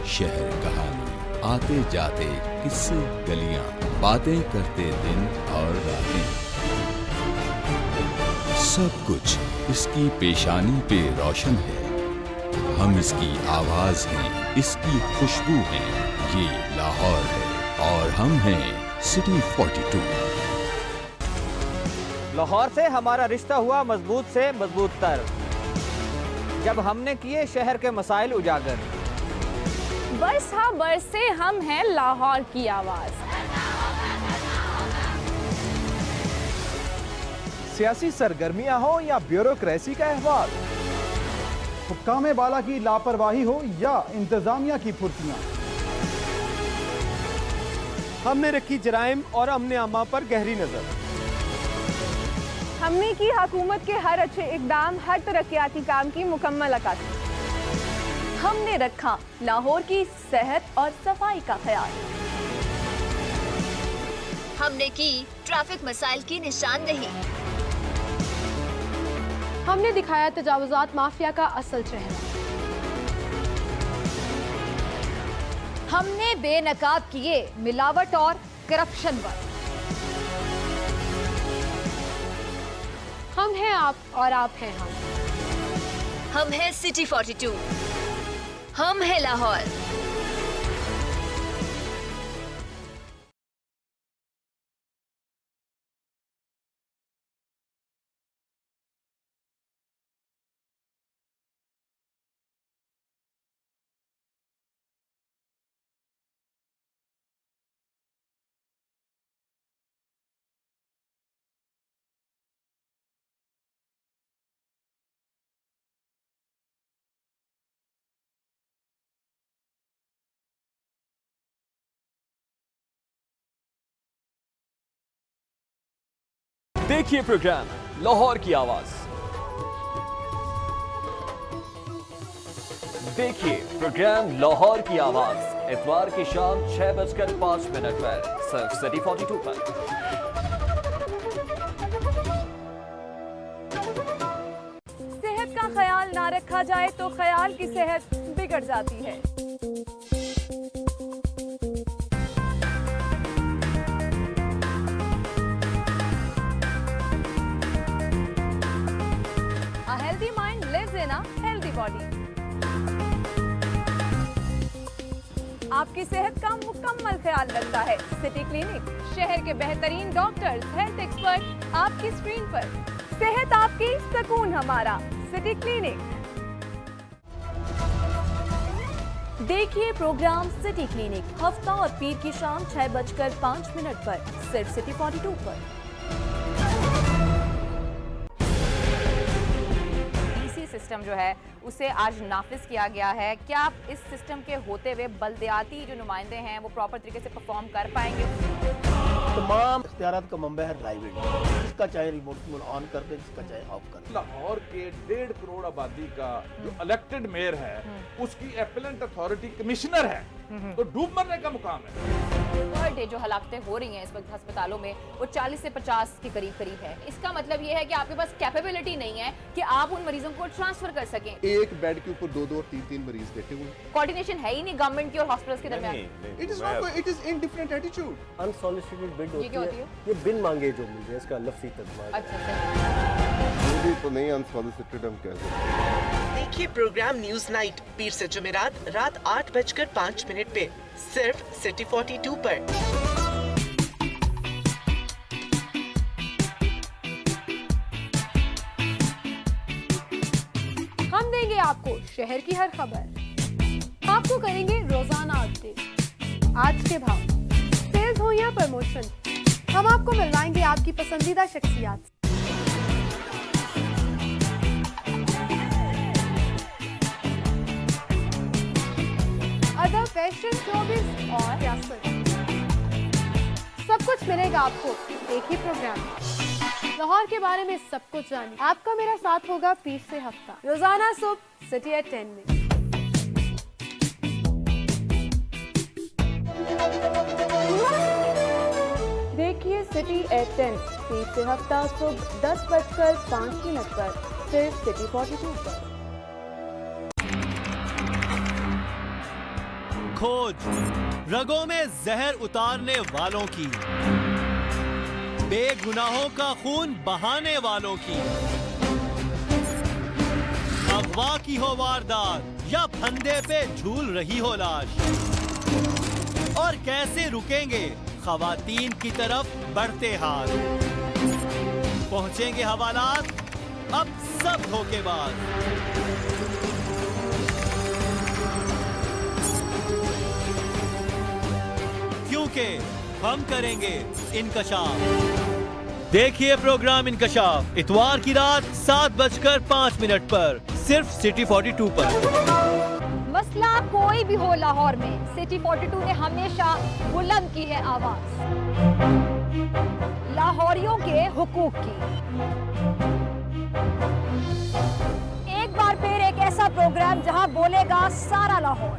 शहर कहानी, आते जाते किस्से गलियां, बातें करते दिन और रातें, सब कुछ इसकी पेशानी पे रोशन है। हम इसकी आवाज हैं, इसकी खुशबू हैं। ये लाहौर है और हम हैं सिटी 42।
लाहौर से हमारा रिश्ता हुआ मजबूत से मजबूत तर, जब हमने किए शहर के मसाइल उजागर।
बस हाँ बस से हम हैं लाहौर की आवाज।
सियासी सरगर्मियां हो या ब्यूरोक्रेसी का अहवाल, हुक्काम बाला की लापरवाही हो या इंतजामिया की फुर्तियां, हमने रखी जराइम और अमने आमा पर गहरी नजर।
हमने की हुकूमत के हर अच्छे इकदाम, हर तरक्याती काम की मुकम्मल अक्कासी। हमने रखा लाहौर की सेहत और सफाई का ख्याल।
हमने की ट्रैफिक मसाइल की निशानदेही।
हमने दिखाया तजावुजात माफिया का असल चेहरा।
हमने बेनकाब किए मिलावट और करप्शन पर।
हम हैं आप और आप हैं हम।
हम हैं सिटी 42। हम हैं लाहौर।
देखिए प्रोग्राम लाहौर की आवाज। देखिए प्रोग्राम लाहौर की आवाज इतवार की शाम 6:05 पर सिर्फ सिटी 42 पर।
सेहत का ख्याल ना रखा जाए तो ख्याल की सेहत बिगड़ जाती है। A healthy mind lives in a body. आपकी सेहत का मुकम्मल ख्याल रखता है सिटी क्लिनिक, शहर के बेहतरीन डॉक्टर्स, हेल्थ एक्सपर्ट आपकी स्क्रीन पर। सेहत आपकी, सुकून हमारा, सिटी क्लिनिक।
देखिए प्रोग्राम सिटी क्लिनिक हफ्ता और पीर की शाम 6:05 पर सिर्फ सिटी 42 पर।
सिस्टम जो है उसे आज नाफिज किया गया है। क्या इस सिस्टम के होते हुए बल्दियाती जो नुमाइंदे हैं वो प्रॉपर तरीके से परफॉर्म कर पाएंगे?
तमाम इख्तियारात का मंबा है प्राइवेट, जिसका चाहे रिमोट ऑन कर दे, जिसका चाहे ऑफ कर दे।
लाहौर के 1.5 करोड़ आबादी का जो इलेक्टेड मेयर है उसकी एपेलेंट अथॉरिटी कमिश्नर है, तो डूब मरने का मुकाम है।
पर डे जो हलाकतें हो रही हैं इस वक्त अस्पतालों में वो 40 से 50 के करीब है। इसका मतलब ये है कि आपके पास कैपेबिलिटी नहीं है कि आप उन मरीजों को ट्रांसफर कर सकें।
एक बेड के ऊपर 2-2 और 3-3 मरीज बैठे हुए।
कोऑर्डिनेशन है ही नहीं गवर्नमेंट की और हॉस्पिटल्स के दरमियान।
It is indifferent attitude.
Unsolicited bid होती
क्या होती है?
ये बिन मांगे जो मिल जाए, इसका लफ्ज़ी तर्जुमा।
अच्छा, ये तो नहीं अनसॉलिसिटेड हम कह सकते।
देखिए प्रोग्राम न्यूज नाइट पीर से जुमेरात रात 8:05 पे सिर्फ सिटी 42 पर।
हम देंगे आपको शहर की हर खबर, आपको करेंगे रोजाना अपडेट, आज के भाव, सेल्स हो या प्रमोशन, हम आपको मिलवाएंगे आपकी पसंदीदा शख्सियात। अदर फैशन, शोबिज़ और सियासत, सब कुछ मिलेगा आपको एक ही प्रोग्राम। लाहौर के बारे में सब कुछ जानिए। आपका मेरा साथ होगा पीर से हफ्ता, रोजाना सुबह सिटी एट 10 में। देखिए सिटी एट 10 पीर से हफ्ता सुबह 10:05 पर सिर्फ सिटी 42 पर।
खोज रगों में जहर उतारने वालों की, बेगुनाहों का खून बहाने वालों की, अगवा की हो वारदात या फंदे पे झूल रही हो लाश, और कैसे रुकेंगे खवातीन की तरफ बढ़ते हाथ। पहुंचेंगे हवालात अब सब धोखेबाज। क्योंकि हम करेंगे इनकशाफ। देखिए प्रोग्राम इनकशाफ इतवार की रात 7:05 पर सिर्फ सिटी 42 पर।
मसला कोई भी हो लाहौर में, सिटी 42 ने हमेशा बुलंद की है आवाज लाहौरियों के हुकूक की। एक बार फिर एक ऐसा प्रोग्राम जहां बोलेगा सारा लाहौर।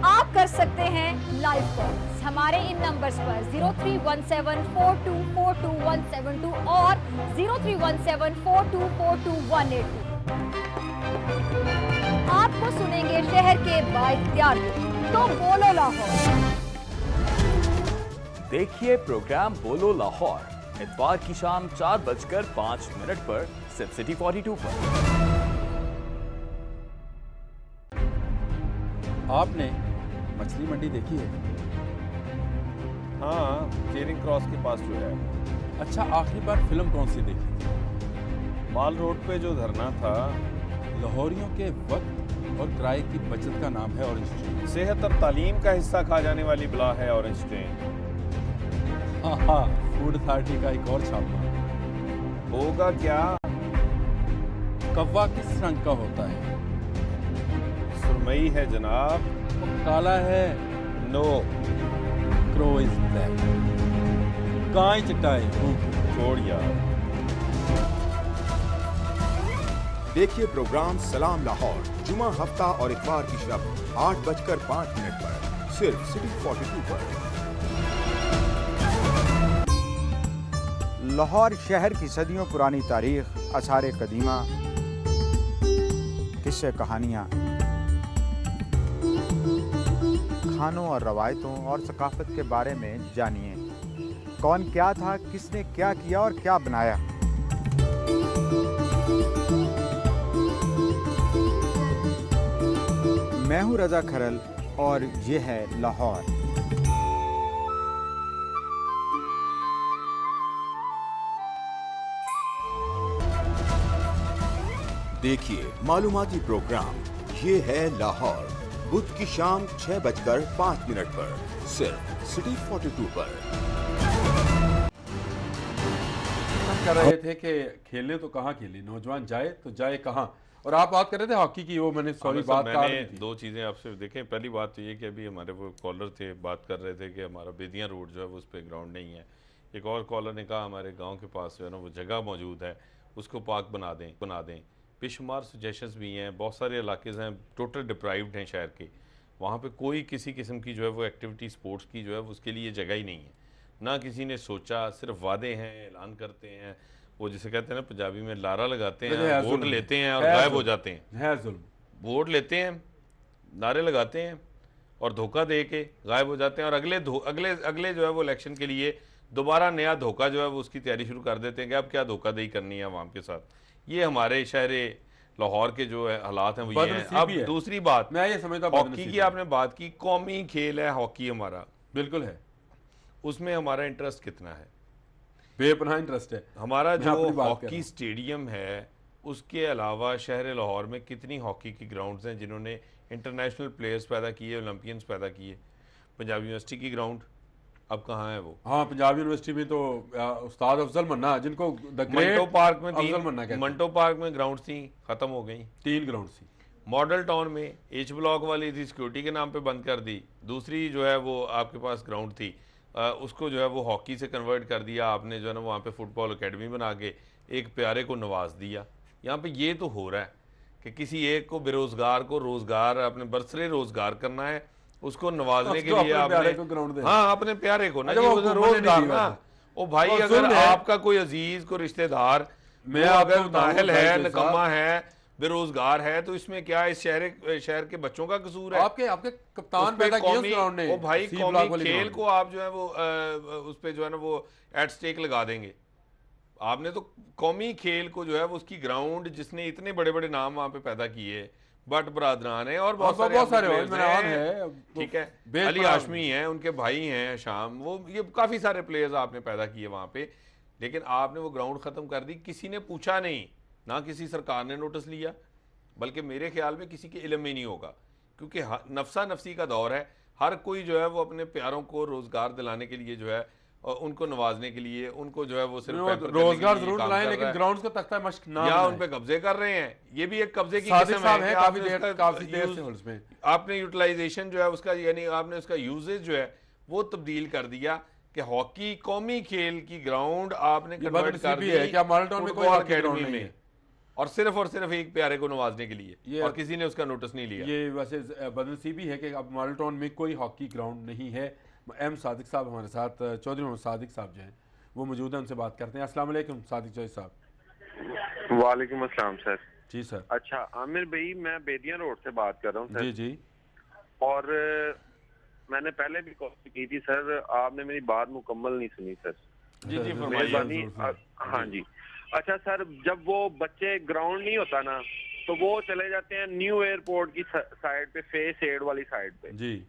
आप कर सकते हैं लाइव कॉल हमारे इन नंबर्स पर 031742422172 और 031742428182। आपको सुनेंगे शहर के बाइख्तियार, तो बोलो लाहौर।
देखिए प्रोग्राम बोलो लाहौर इतवार की शाम 4:05 पर सिर्फ सिटी 42 पर।
आपने मछली मंडी देखी है?
हाँ, चेरिंग क्रॉस के पास जो है।
अच्छा, आखिरी बार फिल्म कौन सी देखी थी?
माल रोड पे जो धरना था।
लाहौरियों के वक्त और किराए की बचत का नाम है ऑरेंज ट्रेन।
सेहत और तालीम का हिस्सा खा जाने वाली बला है ऑरेंज ट्रेन।
हाँ, फूड अथॉरिटी का एक और छापा
होगा क्या?
कौवा किस रंग का होता है?
सुरमई है जनाब।
काला है?
नो।
Crow is black. गाय चटाई
छोड़ यार।
देखिए प्रोग्राम सलाम लाहौर जुमा हफ्ता और इतवार की शब 8:05 पर सिर्फ सिटी 42 पर।
लाहौर शहर की सदियों पुरानी तारीख, आसार कदीमा, किस्से कहानियाँ, खानों और रवायतों और सकाफत के बारे में जानिए। कौन क्या था, किसने क्या किया और क्या बनाया। मैं हूं रजा खरल और ये है लाहौर।
देखिए मालूमाती प्रोग्राम ये है लाहौर, बुध की शाम 6:05 पर सिर्फ सिटी 42 पर।
हम कर रहे थे कि खेलने तो कहाँ खेले, नौजवान जाए तो जाए कहाँ। और आप बात कर रहे थे हॉकी की, वो मैंने सॉरी बात
मैंने दो चीज़ें आपसे देखें। पहली बात तो ये कि अभी हमारे वो कॉलर थे, बात कर रहे थे कि हमारा बेदियाँ रोड जो है वो उस पर ग्राउंड नहीं है। एक और कॉलर ने कहा हमारे गाँव के पास जो है ना वो जगह मौजूद है, उसको पार्क बना दें। बेशुमार सजेशंस भी हैं, बहुत सारे इलाके हैं टोटल डिप्राइव्ड हैं शहर के, वहाँ पे कोई किसी किस्म की जो है वो एक्टिविटी स्पोर्ट्स की जो है उसके लिए जगह ही नहीं है, ना किसी ने सोचा, सिर्फ वादे हैं, ऐलान करते हैं, वो जिसे कहते हैं ना पंजाबी में लारा लगाते हैं, वोट लेते हैं और गायब हो जाते हैं। वोट लेते हैं, नारे लगाते हैं और धोखा दे के गायब हो जाते हैं और अगले जो है वो इलेक्शन के लिए दोबारा नया धोखा जो है वो उसकी तैयारी शुरू कर देते हैं कि अब क्या धोखा दही करनी है आवाम के साथ। ये हमारे शहर लाहौर के जो है हालात हैं वो ये हैं। अब दूसरी बात, मैं ये समझता हूं हॉकी की आपने बात की, कौमी खेल है हॉकी हमारा,
बिल्कुल है,
उसमें हमारा इंटरेस्ट कितना है?
बेपनाह इंटरेस्ट है
हमारा। जो हॉकी स्टेडियम है उसके अलावा शहर लाहौर में कितनी हॉकी की ग्राउंड्स हैं जिन्होंने इंटरनेशनल प्लेयर्स पैदा किए, ओलंपियंस पैदा किए। पंजाब यूनिवर्सिटी की ग्राउंड अब कहाँ है वो?
हाँ, पंजाब यूनिवर्सिटी में तो उस्ताद अफजल मन्ना, जिनको
मंटो पार्क में मंटो पार्क में ग्राउंड थी, खत्म हो गई,
3 ग्राउंड थी।
मॉडल टाउन में एच ब्लॉक वाली थी, सिक्योरिटी के नाम पे बंद कर दी। दूसरी जो है वो आपके पास ग्राउंड थी, उसको जो है वो हॉकी से कन्वर्ट कर दिया आपने, जो है ना वहाँ पे फुटबॉल अकेडमी बना के एक प्यारे को नवाज दिया। यहाँ पे ये तो हो रहा है कि किसी एक को बेरोजगार को रोजगार, अपने बरसरे रोजगार करना है, उसको नवाजने के लिए आपने, हाँ अपने प्यारे को ना रोजगार ना। ओ भाई अगर आपका कोई अजीज को रिश्तेदार अगर नाहल है, नकम्मा है, बेरोजगार है, तो इसमें क्या इस शहर के बच्चों का कसूर है?
आपके कप्तान पैदा किए उस ग्राउंड ने।
ओ भाई कौमी खेल को आप जो है वो उस पे जो है ना वो एट स्टेक लगा देंगे। आपने तो कौमी खेल को जो है वो उसकी ग्राउंड जिसने इतने बड़े बड़े नाम वहाँ पे पैदा किए, बट बरादरान है और बहुत सारे हैं, ठीक है, अली हाशमी हैं, उनके भाई हैं शाम, वो ये काफ़ी सारे प्लेयर्स आपने पैदा किए वहाँ पे, लेकिन आपने वो ग्राउंड ख़त्म कर दी। किसी ने पूछा नहीं, ना किसी सरकार ने नोटिस लिया, बल्कि मेरे ख्याल में किसी के इल्म में नहीं होगा, क्योंकि नफसा नफसी का दौर है। हर कोई जो है वो अपने प्यारों को रोज़गार दिलाने के लिए जो है और उनको नवाजने के लिए, उनको जो है वो सिर्फ
रोजगार जरूर दिलाएं, लेकिन ग्राउंड्स का तख्ता मश्क ना
या उन पे कब्जे कर रहे हैं। ये भी एक कब्जे की किस्म है। काफी देर से उसमें आपने यूटिलाइजेशन जो है उसका, यानी आपने उसका यूजेज जो है वो तब्दील कर दिया कि हॉकी कौमी खेल की ग्राउंड आपने कन्वर्ट कर दी अकेडमी में, और सिर्फ एक प्यारे को नवाजने के लिए, और किसी ने उसका नोटिस नहीं लिया।
ये वैसे बदनसीबी है कि अब मॉडल टाउन में कोई हॉकी ग्राउंड नहीं है। एम सादिक साहब हमारे साथ, चौधरी मोहम्मद सादिक साहब जो हैं वो मौजूद हैं, उनसे बात करते हैं। अस्सलाम वालेकुम सादिक चौधरी साहब।
वालेकुम अस्सलाम सर।
जी सर।
अच्छा आमिर भाई, मैं बेदियां रोड से बात कर रहा हूँ सर।
जी जी।
और मैंने पहले भी कॉल की थी सर, आपने मेरी बात मुकम्मल नहीं सुनी सर।
जी जी
मेहरबानी। हाँ जी। अच्छा सर, जब वो बच्चे ग्राउंड नहीं होता ना तो वो चले जाते हैं न्यू एयरपोर्ट की साइड पे, फेस एड वाली साइड पे।
जी।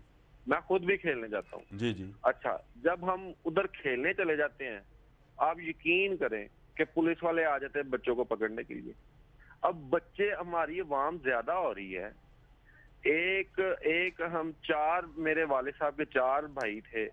मैं खुद भी खेलने जाता हूँ।
जी जी।
अच्छा, जब हम उधर खेलने चले जाते हैं, आप यकीन करें कि पुलिस वाले आ जाते हैं बच्चों को पकड़ने के लिए। अब बच्चे, हमारी अवाम ज्यादा हो रही है। एक हम 4, मेरे वाले साहब के 4 भाई थे,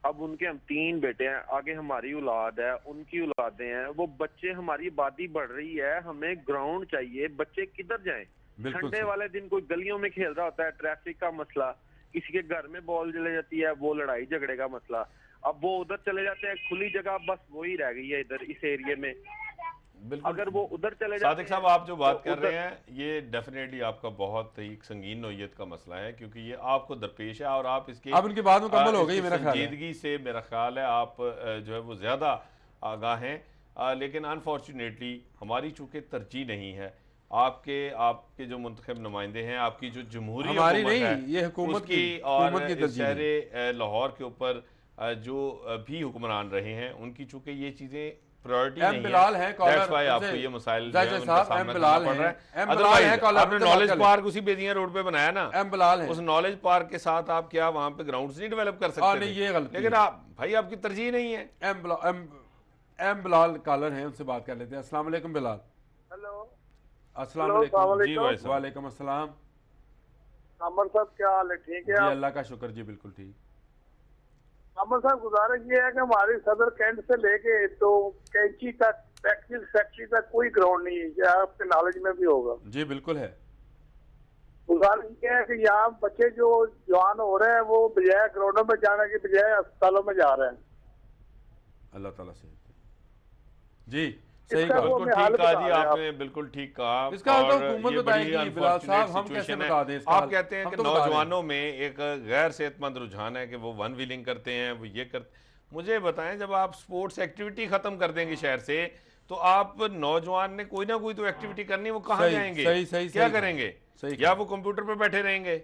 अब उनके हम 3 बेटे हैं, आगे हमारी औलाद है, उनकी औलादें हैं। वो बच्चे, हमारी आबादी बढ़ रही है, हमें ग्राउंड चाहिए। बच्चे किधर जाएं? संडे वाले दिन कोई गलियों में खेल रहा होता है, ट्रैफिक का मसला, किसी के घर में बॉल चले जाती है, वो लड़ाई झगड़े का मसला। अब वो उधर चले जाते हैं, खुली जगह बस वही रह गई है इधर इस एरिया में। अगर वो उधर चले जाते हैं।
सादिक साहब, आप जो बात कर रहे हैं ये डेफिनेटली आपका बहुत ही संगीन नौयत का मसला है, क्योंकि ये आपको दरपेश है और आप इसके
अब उनकी बात मुकम्मल हो गई मेरा ख्याल है।
संजीदगी से मेरा ख्याल है आप जो है वो ज्यादा आगाह हैं, लेकिन अनफॉर्चुनेटली हमारी चूंकि तरजीह नहीं है। आपके जो मुंतखब नुमाइंदे हैं, आपकी जो जमहूरी
हमारी नहीं, ये हुकूमत की
और शहर लाहौर के ऊपर जो भी हुक्मरान रहे हैं, उनकी चूंकि ये चीज़ें प्रायोरिटी
एम
नहीं
बिलाल
है,
है कॉलर,
That's why आपको
उनसे-
ये मसाइल
जायद
जो है,
साहब,
उनका
एम
सामना
बिलाल
करना पड़ रहा
है,
है।
एम बिलाल है
Otherwise,
कॉलर,
आपने
उनसे बात
नॉलेज
कर लें।
पार्क उसी बेदिया रोड पे बनाया ना,
एम बिलाल है।
उस नॉलेज पार्क के साथ आप क्या वहां पे ग्राउंड्स नहीं डेवलप कर सकते
नहीं,
थे?
ये गलती
लेकिन
है।
आप भाई आपकी तरजीह नहीं है।
एम बिलाल कॉलर हैं, उनसे बात कर लेते हैं। अस्सलाम वालेकुम बिलाल।
हेलो,
अस्सलाम
हेलो,
वालेकुम।
अस्सलाम
जी
वालेकुम।
वालेकुम अस्सलाम।
अमर साहब क्या हाल है? ठीक
जी
है आप?
अल्लाह का शुक्र जी, बिल्कुल ठीक।
अमर साहब गुजारिश ये है कि हमारी सदर कैंट से लेके तो कैंची तक फैक्ट्री तक कोई ग्राउंड नहीं है, ये आपके नॉलेज में भी होगा।
जी बिल्कुल है।
गुजारिश ये है कि यहाँ बच्चे जो जवान हो रहे हैं वो बजाय ग्राउंडों में जाने के बजाय अस्पतालों में जा रहे हैं।
अल्लाह ताला से जी सही
इसका
कहा,
वो
बिल्कुल
मैं हाल
ठीक कहा
बता
जी
रहे हैं
आपने, बिल्कुल ठीक कहा।
इसका हल तो
और
हुकूमत
ये
बताएगी,
बड़ी
बिलाल साहब,
unfortunate
हम कैसे
situation है।
बता दें इसका
आप
हल?
कहते हैं
हम
कि
तो बता रहे हैं।
नौजवानों में एक गैर सेहतमंद रुझान है कि वो वन व्हीलिंग करते हैं, वो ये करते। मुझे बताएं, जब आप स्पोर्ट्स एक्टिविटी खत्म कर देंगे शहर से, तो आप नौजवान ने कोई ना कोई तो एक्टिविटी करनी, वो कहाँ
सही,
जाएंगे,
सही, सही,
क्या
सही
करेंगे?
सही
या वो कंप्यूटर पे बैठे रहेंगे,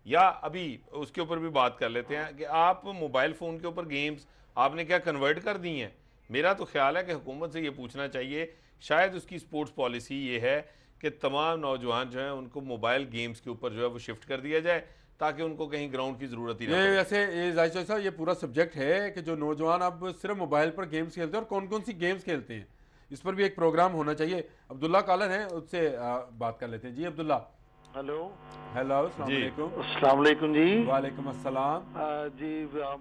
या अभी उसके ऊपर भी बात कर लेते हैं कि आप मोबाइल फ़ोन के ऊपर गेम्स आपने क्या कन्वर्ट कर दी हैं। मेरा तो ख्याल है कि हुकूमत से ये पूछना चाहिए, शायद उसकी स्पोर्ट्स पॉलिसी ये है कि तमाम नौजवान जो हैं उनको मोबाइल गेम्स के ऊपर जो है वो शिफ्ट कर दिया जाए, ताकि उनको कहीं ग्राउंड की ज़रूरत ही ना
ये
पड़े।
वैसे ये जायद साहब ये पूरा सब्जेक्ट है कि जो नौजवान अब सिर्फ मोबाइल पर गेम्स खेलते हैं और कौन कौन सी गेम्स खेलते हैं, इस पर भी एक प्रोग्राम होना चाहिए। अब्दुल्ला कॉलर हैं, उससे बात कर लेते हैं। जी अब्दुल्ला।
हेलो
हेलो, अस्सलाम वालेकुम।
अस्सलाम वालेकुम जी।
वालेकुम अस्सलाम।
जी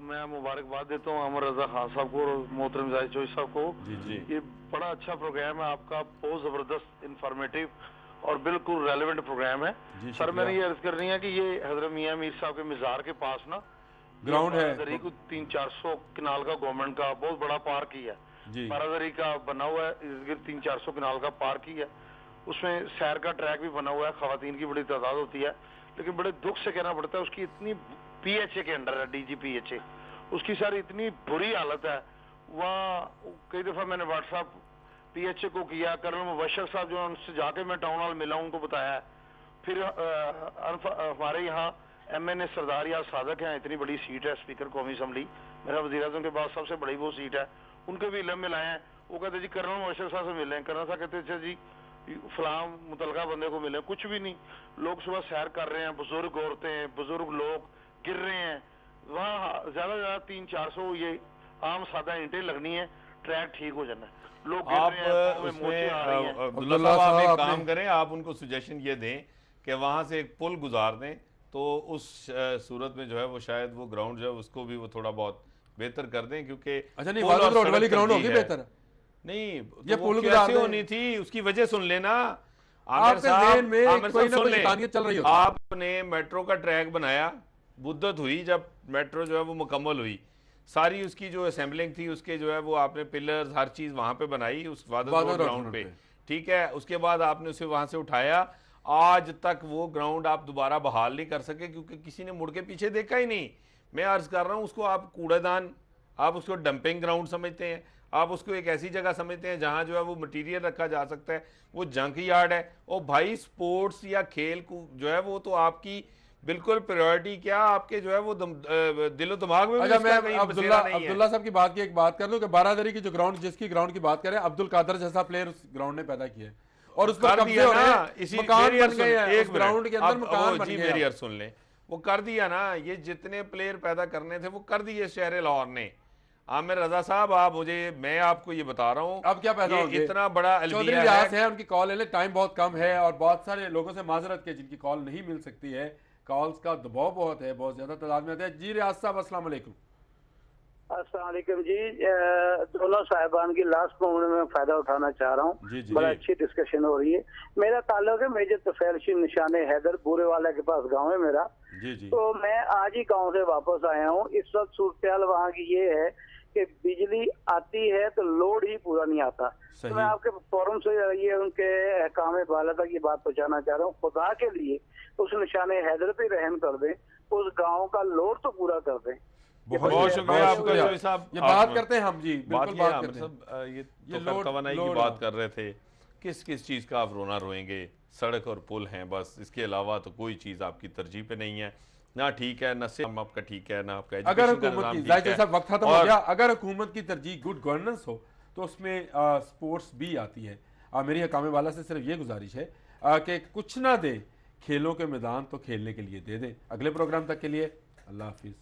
मैं मुबारकबाद देता हूँ अमर रजा खान साहब को और मोहतरम जाहिद चौधरी साहब को।
जी
ये बड़ा अच्छा प्रोग्राम है आपका, बहुत जबरदस्त इंफॉर्मेटिव और बिल्कुल रेलेवेंट प्रोग्राम है। सर मैंने ये अर्ज करनी है कि ये हजरत मियाँ मीर साहब के मज़ार के पास ना
ग्राउंड है,
300-400 कनाल का गवर्नमेंट का बहुत बड़ा पार्क ही है, बारादरी का बना हुआ है, इर्द गिर्द 300-400 कनाल का पार्क ही है। उसमें सैर का ट्रैक भी बना हुआ है, खवातीन की बड़ी तादाद होती है, लेकिन बड़े दुख से कहना पड़ता है उसकी इतनी PHA के अंडर है, DGPHA, उसकी सारी इतनी बुरी हालत है। वहाँ कई दफ़ा मैंने व्हाट्सअप PHA को किया, कर्नल मुबशर साहब जो उनसे जाके मैं टाउन हॉल मिला, उनको बताया। फिर हमारे यहाँ MNA सरदार या सादक हैं, इतनी बड़ी सीट है स्पीकर कौमी असम्बली, मेरा वज़ीर-ए-आज़म के बाद सबसे बड़ी वो सीट है, उनके भी इलम में लाए हैं। वो कहते जी कर्नल मुबशर साहब से मिले, कर्नल साहब कहते अच्छा जी फलां मुतलका बंदे को मिले, कुछ भी नहीं। लोग सुबह सैर कर रहे हैं, बुजुर्ग औरतें बुजुर्ग लोग गिर रहे हैं, वहाँ ज्यादा से ज्यादा 300-400 ये आम सादा ईंटें लगनी है, ट्रैक ठीक हो जाना है। लोग गिर
आप
रहे हैं, पाँव में मोचे आ रही हैं।
अब्दुल्ला साहब आप एक काम करें, आप उनको सजेशन ये दें कि वहाँ से एक पुल गुजार दें, तो उस सूरत में जो है वो शायद वो ग्राउंड जो है उसको भी वो थोड़ा बहुत बेहतर कर दें, क्योंकि
अच्छा नहीं वादत रोड वाली ग्राउंड होगी बेहतर
नहीं,
ये
तो
पुल
कैसे होनी थी, उसकी वजह सुन लेना। आमिर
आपके
साहब,
ज़हन में
आमिर
कोई
साहब
ना
सुन
कोई
लें,
शैतानियत चल रही होती है।
आपने मेट्रो का ट्रैक बनाया, मुद्दत हुई जब मेट्रो जो है वो मुकम्मल हुई, सारी उसकी जो असेंबलिंग थी उसके जो है वो आपने पिलर्स हर चीज़ वहाँ पे बनाई उस वादत रोड ग्राउंड पे, ठीक है। उसके बाद आपने उसे वहाँ से उठाया, आज तक वो ग्राउंड आप दोबारा बहाल नहीं कर सके, क्योंकि किसी ने मुड़ के पीछे देखा ही नहीं। मैं अर्ज़ कर रहा हूँ, उसको आप कूड़ेदान, आप उसको डंपिंग ग्राउंड समझते हैं, आप उसको एक ऐसी जगह समझते हैं जहाँ जो है वो मटेरियल रखा जा सकता है, वो जंक यार्ड है। और भाई स्पोर्ट्स या खेल जो है वो तो आपकी बिल्कुल प्रायोरिटी क्या, आपके जो है वो दिलो दिमाग में।
अच्छा मैं अब्दुल्ला साहब की बात की एक बात कर लूं कि बारादरी की जो ग्राउंड, जिसकी ग्राउंड की बात करें, अब्दुल कादर जैसा प्लेयर उस ग्राउंड ने पैदा किया है और उस पर कब्जे हो रहे हैं, मकान बन गए हैं, उस ग्राउंड के अंदर मकान बन गए।
मेरी अर्ज सुन लें, वो कर दिया ना, ये जितने प्लेयर पैदा करने थे वो कर दिए शहर लाहौर ने। आमिर रजा साहब, आप मैं आपको ये बता रहा हूँ,
अब क्या पैदा होंगे,
इतना बड़ा
चौधरी रियाज है, उनकी कॉल ले, टाइम बहुत कम है और बहुत सारे लोगों से माजरत के जिनकी कॉल नहीं मिल सकती है, कॉल्स का दबाव बहुत है, बहुत ज्यादा तादाद में आते हैं। जी रियाज साहब अस्सलाम वालेकुम।
अस्सलाम वालेकुम जी, दोनों साहिबान की लास्ट मोमेंट में फायदा उठाना चाह रहा हूँ, बड़ा अच्छी डिस्कशन हो रही है। मेरा ताल्लुक है मेजर तफैल निशाने हैदर बुरे वाला के पास गाँव है मेरा, तो मैं आज ही गाँव से वापस आया हूँ। इस वक्त सूरत वहाँ की ये है कि बिजली आती है तो लोड ही पूरा नहीं आता। तो मैं आपके फोरम से ये उनके काम बाला तक ये बात पहुँचाना चाह रहा हूँ, खुदा के लिए उस निशाने हैदर पे रहम कर दें, उस गांव का लोड तो पूरा कर दें।
बहुत शुक्रिया आपका चौधरी साहब।
ये बात करते हैं हम जी,
बिल्कुल बात करते हैं। ये तो तवानाई की बात कर रहे थे, किस किस चीज़ का आप रोना रोएंगे, सड़क और पुल हैं बस, इसके अलावा तो कोई चीज़ आपकी तरजीह पे नहीं है ना। ठीक है, ना सिस्टम आपका ठीक है, ना आपका
अगर हुकूमत की वक्त खत्म हो गया, अगर हुकूमत की तरजीह गुड गवर्नेंस हो तो उसमें स्पोर्ट्स भी आती है। मेरी हकाम बाला से सिर्फ ये गुजारिश है कि कुछ ना दें, खेलों के मैदान तो खेलने के लिए दे दें। अगले प्रोग्राम तक के लिए अल्लाह हाफिज़।